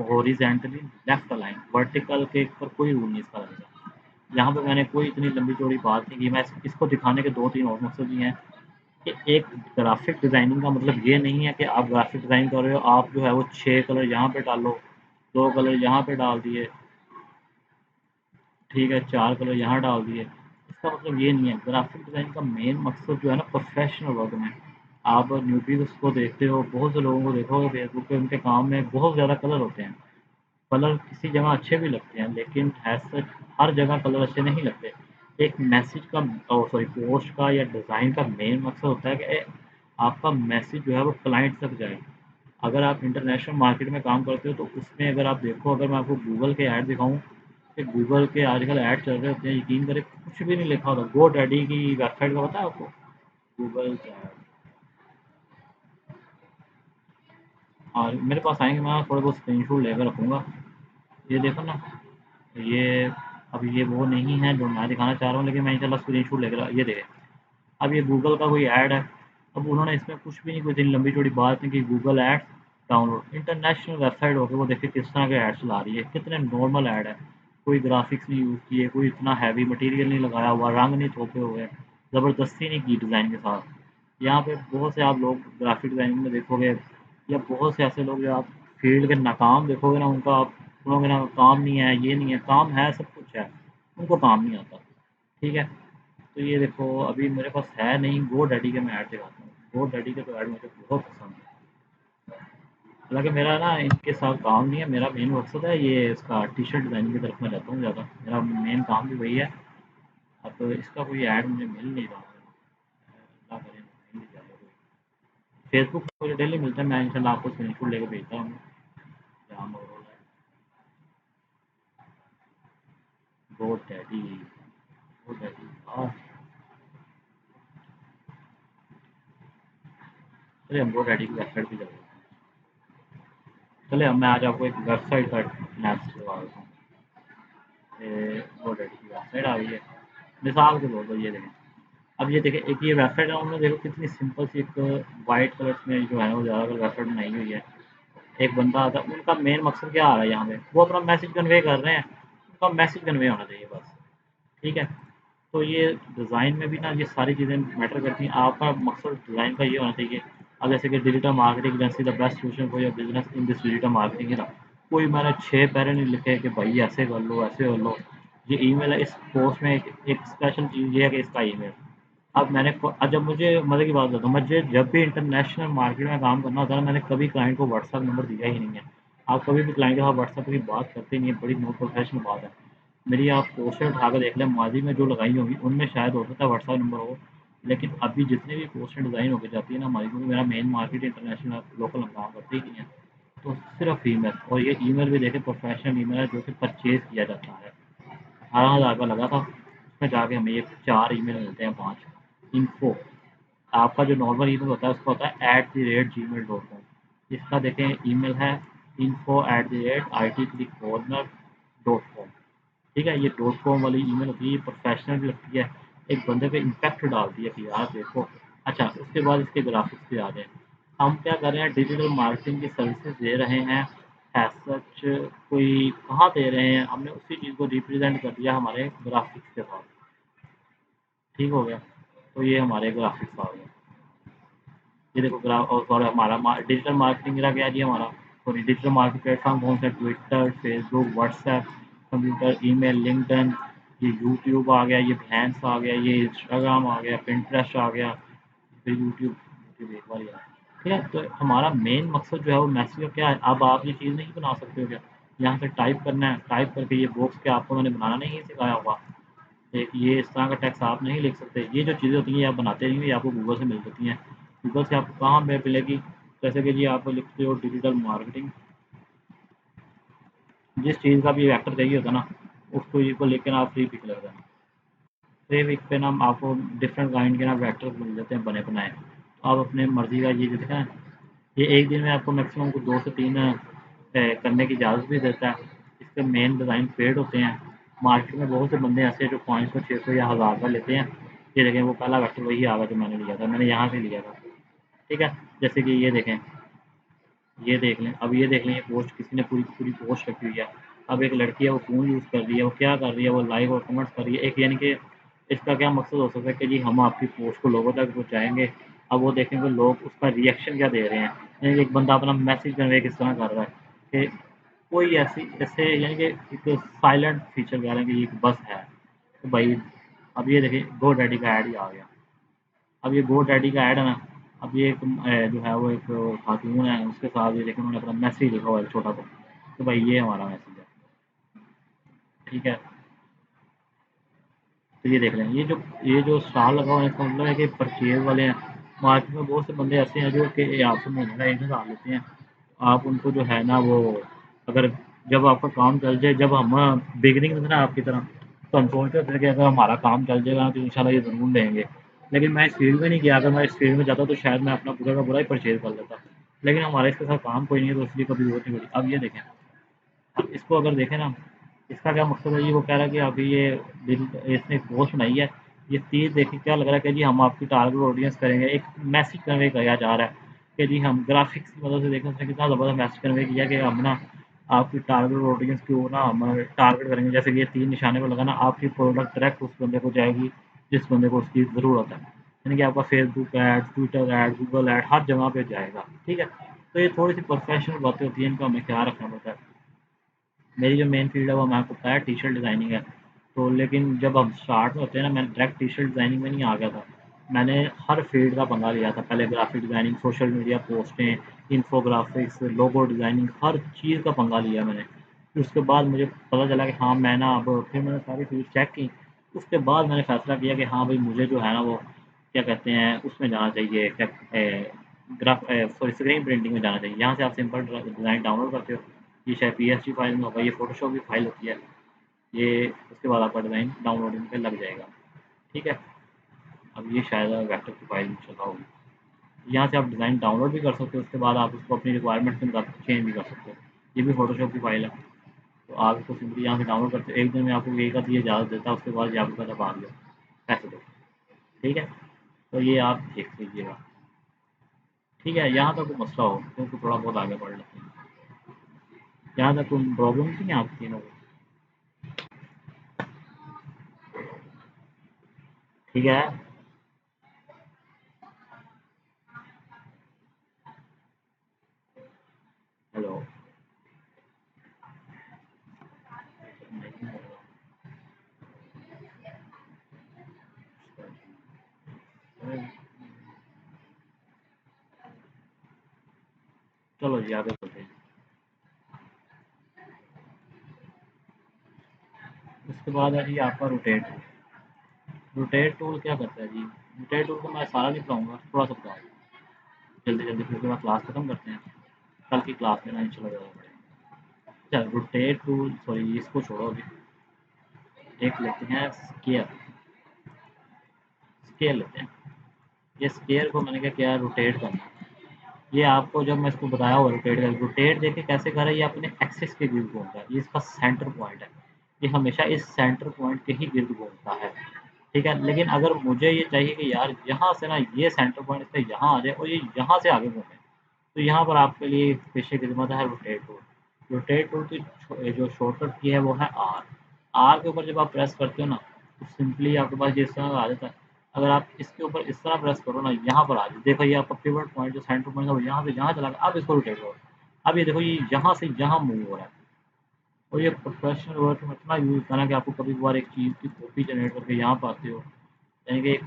हॉरिजॉन्टली लेफ्ट लाइन, वर्टिकल के ऊपर कोई रूल नहीं इसका लगेगा। यहाँ पे मैंने कोई इतनी लंबी चौड़ी बात नहीं की। मैं इसको दिखाने के दो तीन और मकसद भी हैं कि एक ग्राफिक डिज़ाइनिंग का मतलब ये नहीं है कि आप ग्राफिक डिज़ाइन कर रहे हो, आप जो है वो 6 कलर यहाँ पे डालो, 2 कलर यहाँ पे डाल दिए, ठीक है, 4 कलर यहाँ डाल दिए। इसका मतलब ये नहीं है। ग्राफिक डिज़ाइन का मेन मकसद जो है ना प्रोफेशनल वर्क में, आप यूट्यूब को देखते हो, बहुत से लोगों को देखोगे फेसबुक पे, उनके काम में बहुत ज़्यादा कलर होते हैं। कलर किसी जगह अच्छे भी लगते हैं, लेकिन एज सच हर जगह कलर अच्छे नहीं लगते। एक मैसेज का सॉरी पोस्ट का या डिज़ाइन का मेन मकसद होता है कि आपका मैसेज जो है वो क्लाइंट तक जाए। अगर आप इंटरनेशनल मार्केट में काम करते हो तो उसमें अगर आप देखो, अगर मैं आपको गूगल के ऐड दिखाऊँ कि गूगल के आजकल ऐड चल रहे होते हैं, यकीन करें कुछ भी नहीं लिखा होता। गो डैडी की वेबसाइट का पता है आपको? गूगल के ऐड, और मेरे पास आएंगे, मैं थोड़े बहुत स्क्रीन शॉट लेकर रखूँगा। ये देखो ना, ये अब ये वो नहीं है जो मैं दिखाना चाह रहा हूँ, लेकिन मैं इंशाल्लाह स्क्रीनशॉट लेकर ये देखें। अब ये गूगल का कोई ऐड है। अब उन्होंने इसमें कुछ भी नहीं, कोई इतनी लंबी चौड़ी बात नहीं कि Google ads download, international website होकर वो देखिए किस तरह के ऐड चला रही है, कितने नॉर्मल ऐड है। कोई ग्राफिक्स नहीं यूज़ किए, कोई इतना हैवी मटेरियल नहीं लगाया हुआ, रंग नहीं थोपे हुए, ज़बरदस्ती नहीं की डिज़ाइन के साथ। यहाँ पे बहुत से आप लोग ग्राफिक डिज़ाइनिंग में देखोगे, या बहुत से ऐसे लोग जो आप फील्ड के नाकाम देखोगे ना, उनका आप सुनोगे ना काम नहीं है, ये नहीं है, काम है, सब कुछ है, उनको काम नहीं आता। ठीक है। तो ये देखो अभी मेरे पास है नहीं, GoDaddy के मैं ऐड दिखाता हूँ। GoDaddy के तो ऐड मुझे बहुत पसंद है। हालाँकि मेरा ना इनके साथ काम नहीं है, मेरा मेन मकसद है ये इसका टी-शर्ट डिज़ाइनिंग की तरफ मैं जाता हूँ ज़्यादा, मेरा मेन काम भी वही है। अब इसका कोई ऐड मुझे मिल नहीं रहा है, क्या करें, मिल नहीं जा रहा कोई। फेसबुक पे मुझे डेली मिलता है, मैं इंशाल्लाह आपको स्क्रीनशॉट लेके भेजता हूँ। क्या मोरल है, GoDaddy, GoDaddy हाँ, चलिए हम GoDaddy की वेबसाइट पे चलते हैं। चलिए अब मैं आज आपको एक वेबसाइट का मैप दिखा देता हूँ। ये GoDaddy की वेबसाइट आ गई है। मिसाल के तौर पर ये देखें। अब ये देखें, एक ये वेबसाइट है, उन्होंने देखो कितनी सिंपल सी एक वाइट कलर में जो है वो ज़्यादातर वेबसाइट बनाई हुई है। एक बंदा आता है, उनका मेन मकसद क्या आ रहा है यहाँ पे, वो अपना मैसेज कन्वे कर रहे हैं, उनका मैसेज कन्वे होना चाहिए बस। ठीक है। तो ये डिज़ाइन में भी ना ये सारी चीज़ें मैटर करती हैं, आपका मकसद डिज़ाइन का ये होना चाहिए। अब जैसे कि digital marketing agency the best solution for your business in this digital marketing ना, कोई मैंने 6 पैरे नहीं लिखे कि भाई ऐसे कर लो ऐसे कर लो। ये ईमेल है, इस पोस्ट में एक स्पेशल चीज़ ये है कि इसका ईमेल। अब मैंने जब मुझे मज़े की बात बताता हूँ, मुझे जब भी इंटरनेशनल मार्केट में काम करना होता है, मैंने कभी क्लाइंट को व्हाट्सएप नंबर दिया ही नहीं है। आप कभी भी क्लाइंट के साथ व्हाट्सएप पे की बात करते नहीं है, बड़ी नो प्रोफेशनल बात है। मेरी आप पोस्टर उठा के देख लें, माजी में जो लगाई होगी उनमें शायद हो सकता है व्हाट्सएप नंबर हो। लेकिन अभी जितने भी पोस्टर डिज़ाइन होकर जाती है ना हमारी, क्योंकि मेरा मेन मार्केट इंटरनेशनल लोकल हम काम करते ही नहीं है, तो सिर्फ ईमेल, और ये ईमेल भी देखें प्रोफेशनल ईमेल है जो कि परचेज किया जाता है। 18,000 का लगा था, उसमें जाके हमें ये 4 ईमेल मिलते हैं, 5 इन्फो। आपका जो नॉर्मल ईमेल होता है उसका होता है @gmail.com। इसका देखें ईमेल है info@itclickcorner.com। ठीक है, ये डॉट कॉम वाली ईमेल होती है, ये प्रोफेशनल भी लगती है, एक बंदे पे इम्पैक्ट डालती है कि यार देखो। अच्छा, उसके बाद इसके ग्राफिक्स पे आ जाए। हम क्या कर रहे हैं, डिजिटल मार्केटिंग की सर्विसेज दे रहे हैं, एज सच कोई कहाँ दे रहे हैं, हमने उसी चीज़ को रिप्रेजेंट कर दिया हमारे ग्राफिक्स के साथ। ठीक हो गया। तो ये हमारे ग्राफिक्स आ गए। ये देखो ग्राफ, और सॉरी हमारा डिजिटल मार्केटिंग का क्या जी हमारा, सॉरी डिजिटल मार्केटिंग प्लेटफॉर्म कौन सा, Twitter, Facebook, WhatsApp, computer, email, LinkedIn, ये यूट्यूब आ गया, ये भैंस आ गया, ये इंस्टाग्राम आ गया, पिंटरेस्ट आ गया, फिर यूट्यूब, यूट्यूब एक बार यार। ठीक है, तो हमारा मेन मकसद जो है वो मैसेज का क्या है। अब आप ये चीज़ नहीं बना सकते हो क्या, यहाँ से टाइप करना है, टाइप करके ये बॉक्स के आपको मैंने बनाना नहीं सिखाया होगा। एक ये इस तरह का टेक्स्ट आप नहीं लिख सकते, ये जो चीज़ें होती हैं ये आप बनाते नहीं हो, ये आपको गूगल से मिल सकती हैं। गूगल से आपको कहाँ पे मिलेगी, जैसे कि जी आप लिखते हो डिजिटल मार्केटिंग, जिस चीज़ का भी वेक्टर चाहिए होता है ना, उसको ये को लेकर आप फ्री पिक कर देना। फ्री पिक पे ना आपको डिफरेंट काइंड के ना वेक्टर मिल जाते हैं बने बनाए, तो आप अपने मर्ज़ी का ये जो देखा है, ये एक दिन में आपको मैक्सिमम 2 से 3 करने की इजाज़त भी देता है। इसके मेन डिज़ाइन पेड होते हैं। मार्केट में बहुत से बंदे ऐसे हैं जो 500, 600 या 1000 का लेते हैं। ये देखें वो पहला वेक्टर वही आ गया जो मैंने लिया था, मैंने यहाँ से लिया था। ठीक है, जैसे कि ये देखें, ये देख लें, अब ये देख लें, ये पोस्ट किसी ने पूरी पूरी पोस्ट रखी हुई है। अब एक लड़की है वो फ़ोन यूज़ कर रही है, वो क्या कर रही है, वो लाइक और कमेंट्स कर रही है। एक यानी कि इसका क्या मकसद हो सकता है कि जी हम आपकी पोस्ट को लोगों तक पहुँचाएँगे। अब वो देखेंगे लोग उसका रिएक्शन क्या दे रहे हैं। यानी कि एक बंदा अपना मैसेज कन्वे किस तरह कर रहा है, कि कोई ऐसी ऐसे यानी कि एक साइलेंट फीचर कह रहे हैं कि ये एक बस है। तो भाई अब ये देखिए GoDaddy का ऐड ही आ गया। अब ये GoDaddy का ऐड है ना, अब ये एक जो है वो एक खातून है, उसके साथ ये देखिए उन्होंने अपना मैसेज लिखा हुआ है छोटा सा, तो भाई ये हमारा मैसेज है। ठीक है, तो ये देख लें, ये जो स्टार लगा हुआ है इसका मतलब है कि परचेज वाले हैं। मार्केट में बहुत से बंदे ऐसे हैं जो कि आपसे महीने का 1,000 लेते हैं। आप उनको जो है ना वो, अगर जब आपका काम चल जाए, जब हम बिगिनिंग में थे ना आपकी तरह, तो हम सोचते थे कि अगर हमारा काम चल जाएगा तो इंशाल्लाह ये ज़रूर लेंगे। लेकिन मैं इस फील्ड में नहीं गया, अगर मैं इस फील्ड में जाता तो शायद मैं अपना पूरा का पूरा ही परचेज़ कर लेता। लेकिन हमारा इसके साथ काम कोई नहीं है, तो इसलिए कभी ज़रूरत नहीं पड़ी। अब ये देखें, अब इसको अगर देखें ना, इसका क्या मकसद है जी? वो कह रहा है कि अभी ये बिल इसने पोस्ट बनाई है, ये तीर देख के क्या लग रहा है कि जी हम आपकी टारगेट ऑडियंस करेंगे, एक मैसेज कन्वे किया जा रहा है कि जी हम ग्राफिक्स की मदद से देखें उसने कितना ज़बरदस्त मैसेज कन्वे किया कि हम ना आपकी टारगेट ऑडियंस को ना हम टारगेट करेंगे। जैसे कि ये तीन निशाने पर लगाना, आपकी प्रोडक्ट डायरेक्ट उस बंदे को जाएगी जिस बंदे को उसकी ज़रूरत है, यानी कि आपका Facebook ad, Twitter ad, Google ad हर जगह पे जाएगा। ठीक है, तो ये थोड़ी सी प्रोफेशनल बातें होती हैं, इनका हमें ख्याल रखना पड़ता है। मेरी जो मेन फील्ड है वो मैं आपको बताया टी शर्ट डिज़ाइनिंग है। तो लेकिन जब हम स्टार्ट में होते हैं ना, मैं डायरेक्ट टी शर्ट डिज़ाइनिंग में नहीं आ गया था। मैंने हर फील्ड का पंगा लिया था। पहले ग्राफिक डिज़ाइनिंग, सोशल मीडिया पोस्टें, इन्फोग्राफिक्स, लोगो डिज़ाइनिंग, हर चीज़ का पंगा लिया मैंने। फिर उसके बाद मुझे पता चला कि हाँ मैं ना अब फिर मैंने सारी फील्ड चेक की। उसके बाद मैंने फैसला किया कि हाँ भाई मुझे जो है ना वो क्या कहते हैं उसमें जाना चाहिए, क्या सॉरी स्क्रीन प्रिंटिंग में जाना चाहिए। यहाँ से आप सिंपल डिज़ाइन डाउनलोड करते हो, ये शायद पीएसडी फाइल में होगा, ये फ़ोटोशॉप की फ़ाइल होती है, ये उसके बाद आपका डिज़ाइन डाउनलोडिंग पे लग जाएगा। ठीक है, अब ये शायद वेक्टर की फ़ाइल चला होगी। यहाँ से आप डिज़ाइन डाउनलोड भी कर सकते हो, उसके बाद आप उसको अपनी रिक्वायरमेंट के मुताबिक चेंज भी कर सकते हो। ये भी फ़ोटोशॉप की फ़ाइल है, तो आप इसको सिंपली यहाँ से डाउनलोड करते हो। एक दिन में आपको ये का ये इजाज़त देता है, उसके बाद ये आपके पास आप आ गया पैसे दो। ठीक है, तो ये आप देख लीजिएगा। ठीक है, यहाँ तक कोई मसला हो तो थोड़ा बहुत आगे बढ़ लेते हैं। यहाँ तक कोई प्रॉब्लम नहीं है आप तीनों को? ठीक है। हेलो। चलो जी आगे बढ़ते हैं। उसके बाद है जी आपका रोटेट। रोटेट टूल क्या करता है जी? रोटेट टूल को मैं सारा नहीं बताऊँगा, थोड़ा सा बताऊँगा जल्दी जल्दी, फिर उसके बाद क्लास खत्म करते हैं। कल की क्लास में ना इंशाल्लाह ज़्यादा पढ़ेंगे। अच्छा, रोटेट टूल, सॉरी इसको छोड़ो अभी, एक लेते हैं स्केयर। स्केयर लेते हैं। ये स्केयर को मैंने क्या किया, रोटेट करना है। ये आपको जब मैं इसको बताया हुआ रोटेट कर, रोटेट देखिए कैसे कर रहा है, ये अपने एक्सिस के गिर्द घूमता है, ये इसका सेंटर पॉइंट है। ये हमेशा इस सेंटर पॉइंट के ही गिर्द घूमता है। ठीक है, लेकिन अगर मुझे ये चाहिए कि यार यहाँ से ना ये सेंटर पॉइंट इसका यहाँ आ जाए और ये यहाँ से आगे घूमे, तो यहाँ पर आपके लिए एक स्पेशल खिदमत है रोटेट टूल। रोटेट टूल की जो शॉर्टकट की है वो है आर। आर के ऊपर जब आप प्रेस करते हो ना, तो सिंपली आपके पास ये इस तरह का आ जाता है। अगर आप इसके ऊपर इस तरह प्रेस करो ना, यहाँ पर आ जाए, देखो ये आपका पिवट पॉइंट जो सेंटर पॉइंट है वो यहाँ से यहाँ चला गया। अब इसको रोटेट करो, अब ये देखो ये यहाँ से यहाँ मूव हो रहा है। और ये प्रोफेशनल वर्क में इतना यूज़ करना कि आपको कभी कभार एक चीज़ की कॉपी जनरेट करके यहाँ पाते हो, यानी कि एक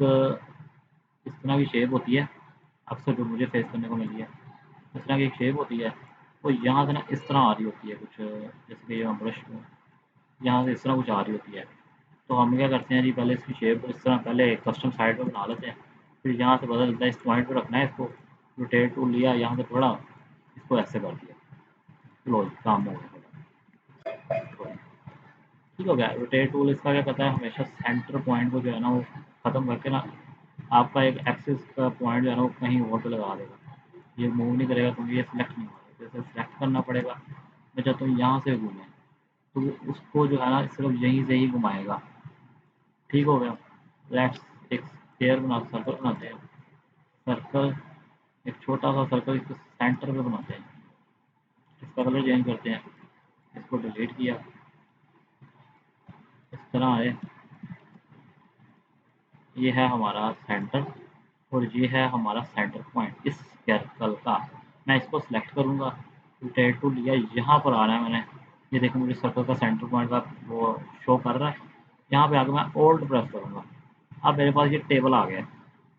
इस तरह की शेप होती है, अक्सर जो मुझे फेस करने को मिली है, इस तरह की एक शेप होती है, वो यहाँ से ना इस तरह आ रही होती है कुछ, जैसे कि मैं ब्रश को यहाँ से इस तरह कुछ आ रही होती है। तो हम क्या करते हैं जी, पहले इसकी शेप इस तरह पहले कस्टम साइड पर बना लेते हैं, फिर यहाँ से पता चलता है इस पॉइंट पर रखना है इसको, रोटेट टूल लिया यहाँ से थोड़ा, इसको ऐसे कर दिया, लो जी, काम हो गया। ठीक हो गया। रोटेट टूल इसका क्या करता है, हमेशा सेंटर पॉइंट को जो है ना वो ख़त्म करके ना आपका एक एक्सिस का पॉइंट जो है ना वो कहीं और पे लगा देगा। ये मूव नहीं करेगा क्योंकि ये सिलेक्ट नहीं होगा, जैसे सिलेक्ट करना पड़ेगा। मैं चाहता हूँ यहाँ से घूमें, तो वो उसको जो है ना सिर्फ यहीं से ही घुमाएगा। ठीक हो गया। लेट्स एक स्क्वायर बना, सर्कल बनाते हैं। सर्कल, एक छोटा सा सर्कल इसको सेंटर पे बनाते हैं। इसका कलर चेंज करते हैं, इसको डिलीट किया, इस तरह आए। ये है हमारा सेंटर और ये है हमारा सेंटर पॉइंट इस सर्कल का। मैं इसको सिलेक्ट करूँगा, रोटेट टूल लिया, यहाँ पर आ रहा है मैंने, ये देखो मुझे सर्कल का सेंटर पॉइंट का वो शो कर रहा है। यहाँ पे आके मैं ओल्ड प्रेस करूँगा, अब मेरे पास ये टेबल आ गया है।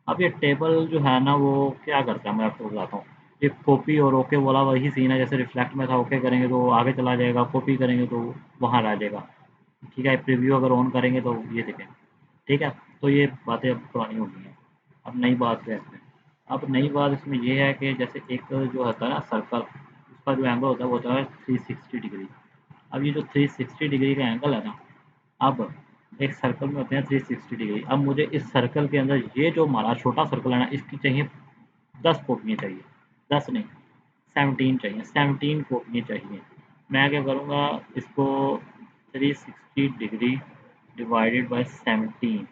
अब ये टेबल जो है ना वो क्या करता है मैं आपको बताता हूँ। ये कॉपी और ओके वाला वही सीन है, जैसे रिफ्लेक्ट में था, ओके करेंगे तो आगे चला जाएगा, कॉपी करेंगे तो वहाँ रह जाएगा। ठीक है, प्रीव्यू अगर ऑन करेंगे तो ये देखें। ठीक है, तो ये बातें अब पुरानी हो गई हैं। अब नई बात क्या है इसमें? अब नई बात इसमें ये है कि जैसे एक जो होता है ना सर्कल, उसका जो एंगल होता है वो होता है 360 डिग्री। अब ये जो 360 डिग्री का एंगल है ना, अब एक सर्कल में होते हैं 360 डिग्री। अब मुझे इस सर्कल के अंदर ये जो हमारा छोटा सर्कल है ना, इसकी चाहिए 10 कॉपियाँ चाहिए, 10 नहीं 17 चाहिए, 17 कॉपियाँ चाहिए। मैं क्या करूँगा, इसको 360 डिग्री डिवाइडेड बाय 17।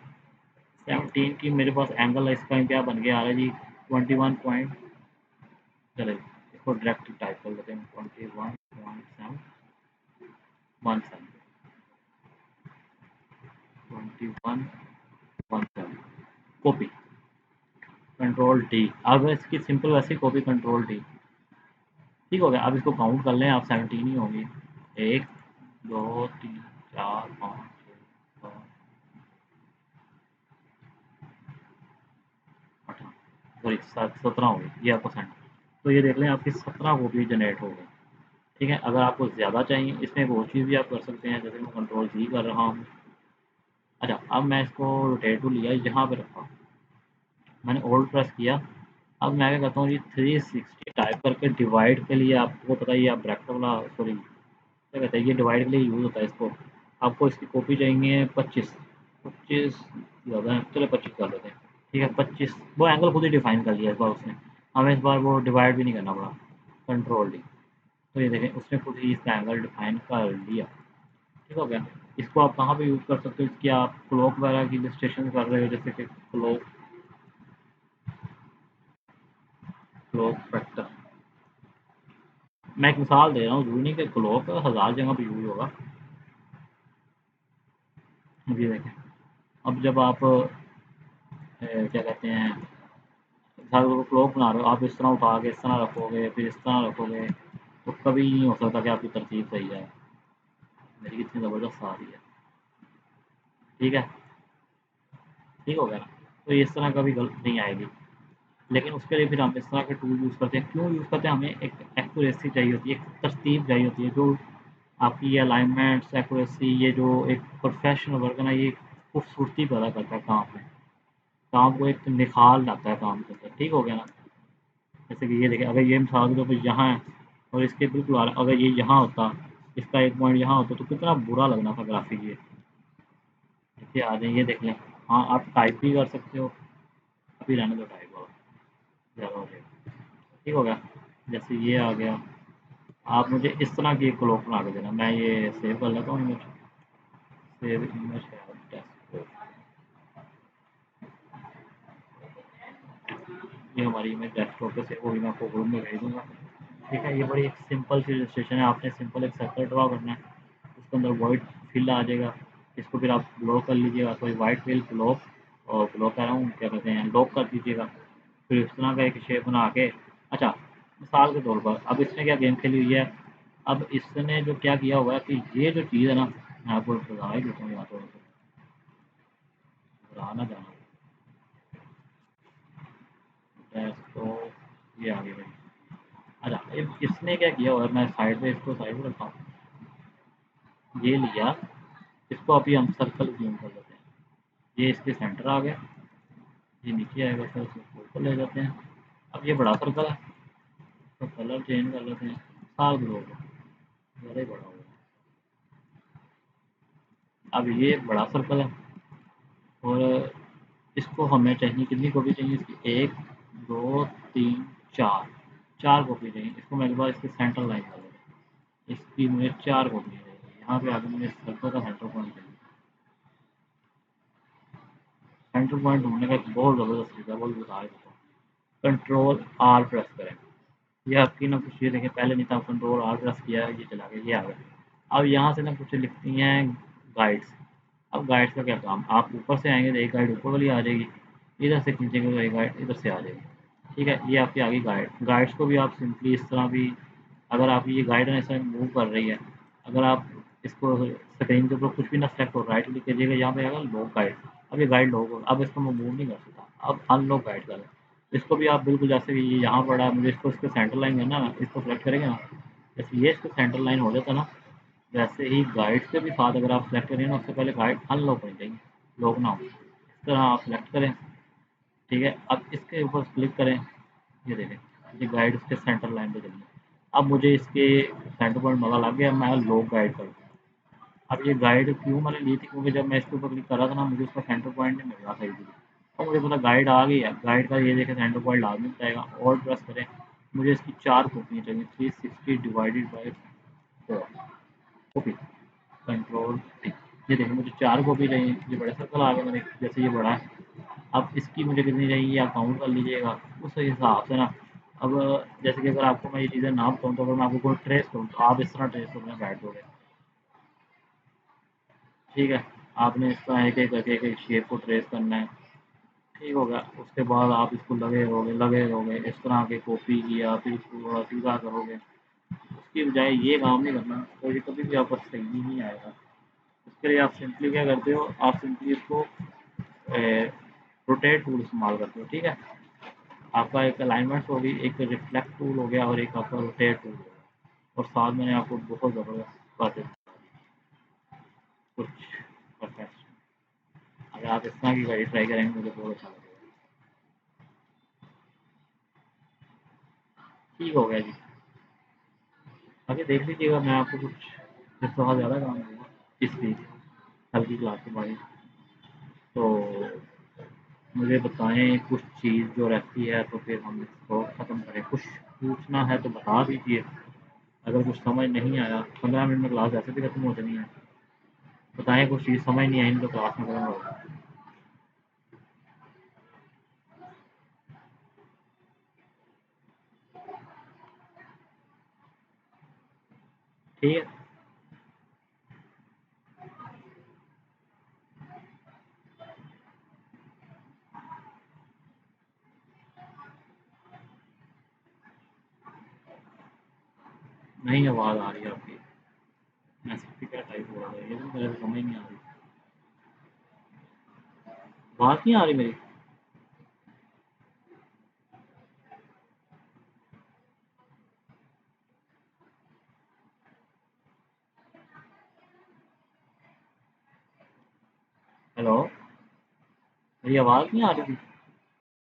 17 की मेरे पास एंगल है, इसका क्या बन गया आ रहा है जी 21 पॉइंट, चले इसको डायरेक्ट टाइप कर लेते हैं 21.717, 21.17 कॉपी कंट्रोल डी। अब इसकी सिंपल वैसे कॉपी कंट्रोल डी, ठीक हो गया। अब इसको काउंट कर लें, आप 17 ही होंगी, 1 2 3 4 5 6 सॉरी 17 हो गई ये परसेंट। तो ये देख लें आपकी 17 कॉपी जनरेट हो गई, ठीक है। अगर आपको ज़्यादा चाहिए इसमें एक और चीज़ भी आप कर सकते हैं, जैसे मैं कंट्रोल जी कर रहा हूँ। अच्छा, अब मैं इसको रोटेट टू लिया, यहाँ पे रखा, मैंने ओल्ड प्रेस किया। अब मैं क्या करता हूँ जी 360 टाइप करके डिवाइड के लिए, आपको पता ही है, आप ब्रैकेट वाला सॉरी क्या कहते हैं, ये डिवाइड के लिए यूज़ होता है इसको। आपको इसकी कॉपी चाहिए 25, 25 ज़्यादा है, चलो 25 कर लेते हैं, ठीक है 25। वो एंगल खुद ही डिफाइन कर लिया इस बार उसने, हमें इस बार वो डिवाइड भी नहीं करना पड़ा, कंट्रोल डी। तो ये देखें उसने खुद ही इसका एंगल डिफाइन कर लिया, ठीक हो गया। इसको आप कहाँ पे यूज़ कर सकते हो, इसकी आप क्लॉक वगैरह की इलस्ट्रेशन कर रहे हो, जैसे कि क्लॉक फैक्टर। मैं एक मिसाल दे रहा हूँ, जरूरी नहीं कि क्लॉक हज़ार जगह पे यूज़ होगा। ये देखें, अब जब आप क्या कहते हैं, क्लॉक बना रहे हो, आप इस तरह उठा के इस तरह रखोगे, फिर इस तरह रखोगे, तो कभी नहीं हो सकता कि आपकी तरतीब सही जाए। मेरी कितनी ज़बरदस्त आ रही है, ठीक है, ठीक हो गया ना। तो इस तरह कभी गलत नहीं आएगी, लेकिन उसके लिए फिर हम इस तरह के टूल यूज़ करते हैं। क्यों यूज़ करते हैं, हमें एक एक्यूरेसी चाहिए होती है, एक तरतीब चाहिए होती है, जो आपकी ये अलाइनमेंट्स एक्यूरेसी, ये जो एक प्रोफेशनल वर्क है ना, ये खूबसूरती पैदा करता है काम में, काम को एक निखार लाता है काम के अंदर, ठीक हो गया ना। जैसे कि ये देखिए, अगर ये मिसाल के तौर यहाँ है और इसके बिल्कुल अगर ये यहाँ होता, इसका एक पॉइंट यहाँ होता, तो कितना बुरा लगना था ग्राफिक ये। देखिए आ जाए, ये देख लें। हाँ, आप टाइप भी कर सकते हो, अभी रहने दो टाइप वाला, ज़्यादा हो जाएगा, ठीक हो गया। जैसे ये आ गया, आप मुझे इस तरह की एक क्लॉक बना के देना, मैं ये सेव कर लेता हूँ इमेज, सेव इमेज है डेस्कटॉप, ये हमारी इमेज डेस्कटॉप पे सेव होगी, मैं आपको ग्रुप में भेज दूँगा, ठीक है। ये बड़ी एक सिंपल सी रजिस्ट्रेशन है, आपने सिंपल एक सर्कल ड्रा करना है, उसके अंदर वाइट फिल आ जाएगा, इसको फिर आप ब्लॉक कर लीजिएगा, कोई वाइट फिल ब्लॉक, और ब्लॉक कर रहा हूँ क्या कहते हैं, लॉक कर दीजिएगा, फिर इस तरह का एक शेप बना के। अच्छा, मिसाल के तौर पर अब इसने क्या गेम खेली हुई है, अब इसने जो क्या किया हुआ है कि ये जो चीज़ है ना, मैं आपको बता ही देता हूँ, या तो ना जाना, तो ये आगे भाई। अच्छा, इसने क्या किया हुआ है, मैं साइड में इसको साइड में रखा हूँ, ये लिया, इसको अभी हम सर्कल जूम कर लेते हैं, ये इसके सेंटर आ गया, ये नीचे आएगा, फिर इसको ऊपर ले जाते हैं। अब ये बड़ा सर्कल है, तो कलर चेंज कर लेते हैं, साल ग्लो को ज़्यादा ही बड़ा होगा। अब ये बड़ा सर्कल है, और इसको हमें चाहिए, कितनी कॉपी चाहिए इसकी, 1 2 3 4, 4 कॉपी चाहिए इसको। मैं एक बार इसकी सेंटर लाइन कर लेता हूँ, इसकी मुझे 4 कॉपी चाहिए, यहाँ पे आगे मुझे सर्कल का सेंटर पॉइंट चाहिए। सेंटर पॉइंट ढूंढने का एक बहुत ज़बरदस्त तरीका है, वो भी बता देता हूँ। कंट्रोल आर प्रेस करें, ये आपकी ना कुछ, ये देखें पहले नहीं था, कंट्रोल आर प्रेस किया है, ये चला गया, ये आ गया। अब यहाँ से ना कुछ लिखती हैं गाइड्स। अब गाइड्स का क्या काम, आप ऊपर से आएंगे तो एक गाइड ऊपर वाली आ जाएगी, इधर से खींचेंगे तो एक गाइड इधर से आ जाएगी, ठीक है। ये आपकी आ गई गाइड। गाइड्स को भी आप सिंपली इस तरह भी, अगर आपकी ये गाइड ऐसे मूव कर रही है, अगर आप इसको स्क्रीन के ऊपर कुछ भी ना सेलेक्ट हो, राइट क्लिक कीजिएगा, यहाँ पे आएगा लॉक गाइड। अब ये गाइड लॉक होगा, अब इसको मैं मूव नहीं कर सकता, अब अनलॉक गाइड करें। इसको भी आप बिल्कुल जैसे कि ये यहाँ पड़ा है, मुझे इसको इसके सेंटर लाइन करना है ना, इसको सेलेक्ट करेंगे ना, जैसे ये इसको सेंटर लाइन हो जाता है ना, वैसे ही गाइड के भी साथ अगर आप सेलेक्ट करें ना, उससे पहले गाइड अनलॉक होनी चाहिए, लॉक ना हो। इस तरह आप सेलेक्ट करें, ठीक है। अब इसके ऊपर क्लिक करें, ये देखें, ये गाइड उसके सेंटर लाइन पे चली है। अब मुझे इसके सेंटर पॉइंट पता लग गया, मैं लॉक गाइड कर दूँ। अब ये गाइड क्यों मैंने ली थी, क्योंकि जब मैं इसके ऊपर क्लिक कर रहा था ना, मुझे उसका सेंटर पॉइंट नहीं मिल रहा था इजीली। और मुझे पता गाइड आ गई है, गाइड का ये देखें सेंटर पॉइंट लाजमी बताएगा, और प्रेस करें। मुझे इसकी 4 कॉपियाँ चाहिए, 360 divided by 4 copy control T. ये देखिए मुझे 4 कॉपी चाहिए, ये बड़े सर्कल आ गए मेरे, जैसे ये बड़ा है। अब इसकी मुझे कितनी चाहिए आप काउंट कर लीजिएगा उस हिसाब से ना। अब जैसे कि अगर आपको मैं ये चीज़ें ना बताऊँ, तो अगर मैं आपको कोई ट्रेस करूँ तो आप इस तरह ट्रेस करने बैठ दोगे। ठीक है, आपने इस तरह एक एक करके एक एक शेप को ट्रेस करना है। ठीक हो गया, उसके बाद आप इसको लगे रहोगे इस तरह के कॉपी किया, फिर इसको थोड़ा सीधा करोगे। उसकी बजाय ये काम नहीं करना, तो ये कभी भी आपका सही नहीं आएगा। उसके लिए आप सिंपली क्या करते हो, आप सिंपली इसको रोटेट टूल इस्तेमाल करते हो। ठीक है, आपका एक अलाइनमेंट होगी, एक रिफ्लेक्ट टूल हो गया और एक आपका रोटेट टूल हो गया। और साथ मैंने आपको बहुत ज़बरदस्त बातें कुछ परफेक्ट। अगर आप इस तरह की गाड़ी ट्राई करेंगे मुझे बहुत अच्छा लगेगा। ठीक हो गया जी, आगे देख लीजिएगा। मैं आपको कुछ इस दफ़ा ज़्यादा काम दूँगा इस वीक, हल्की क्लास के बारे में। तो मुझे बताएं कुछ चीज़ जो रहती है, तो फिर हम इसको ख़त्म करें। कुछ पूछना है तो बता दीजिए। अगर कुछ समझ नहीं आया, 15 मिनट में क्लास ऐसे भी खत्म हो जानी है। बताएं कुछ चीज़ समझ नहीं आई तो क्लास में खत्म होगा। ठीक है, नहीं आवाज़ आ रही है आपकी। मैसेज भी क्या टाइप हो रहा है, ये भी मेरे को समझ नहीं आ रही। आवाज़ नहीं आ रही मेरी। हेलो, मेरी आवाज़ नहीं आ रही थी।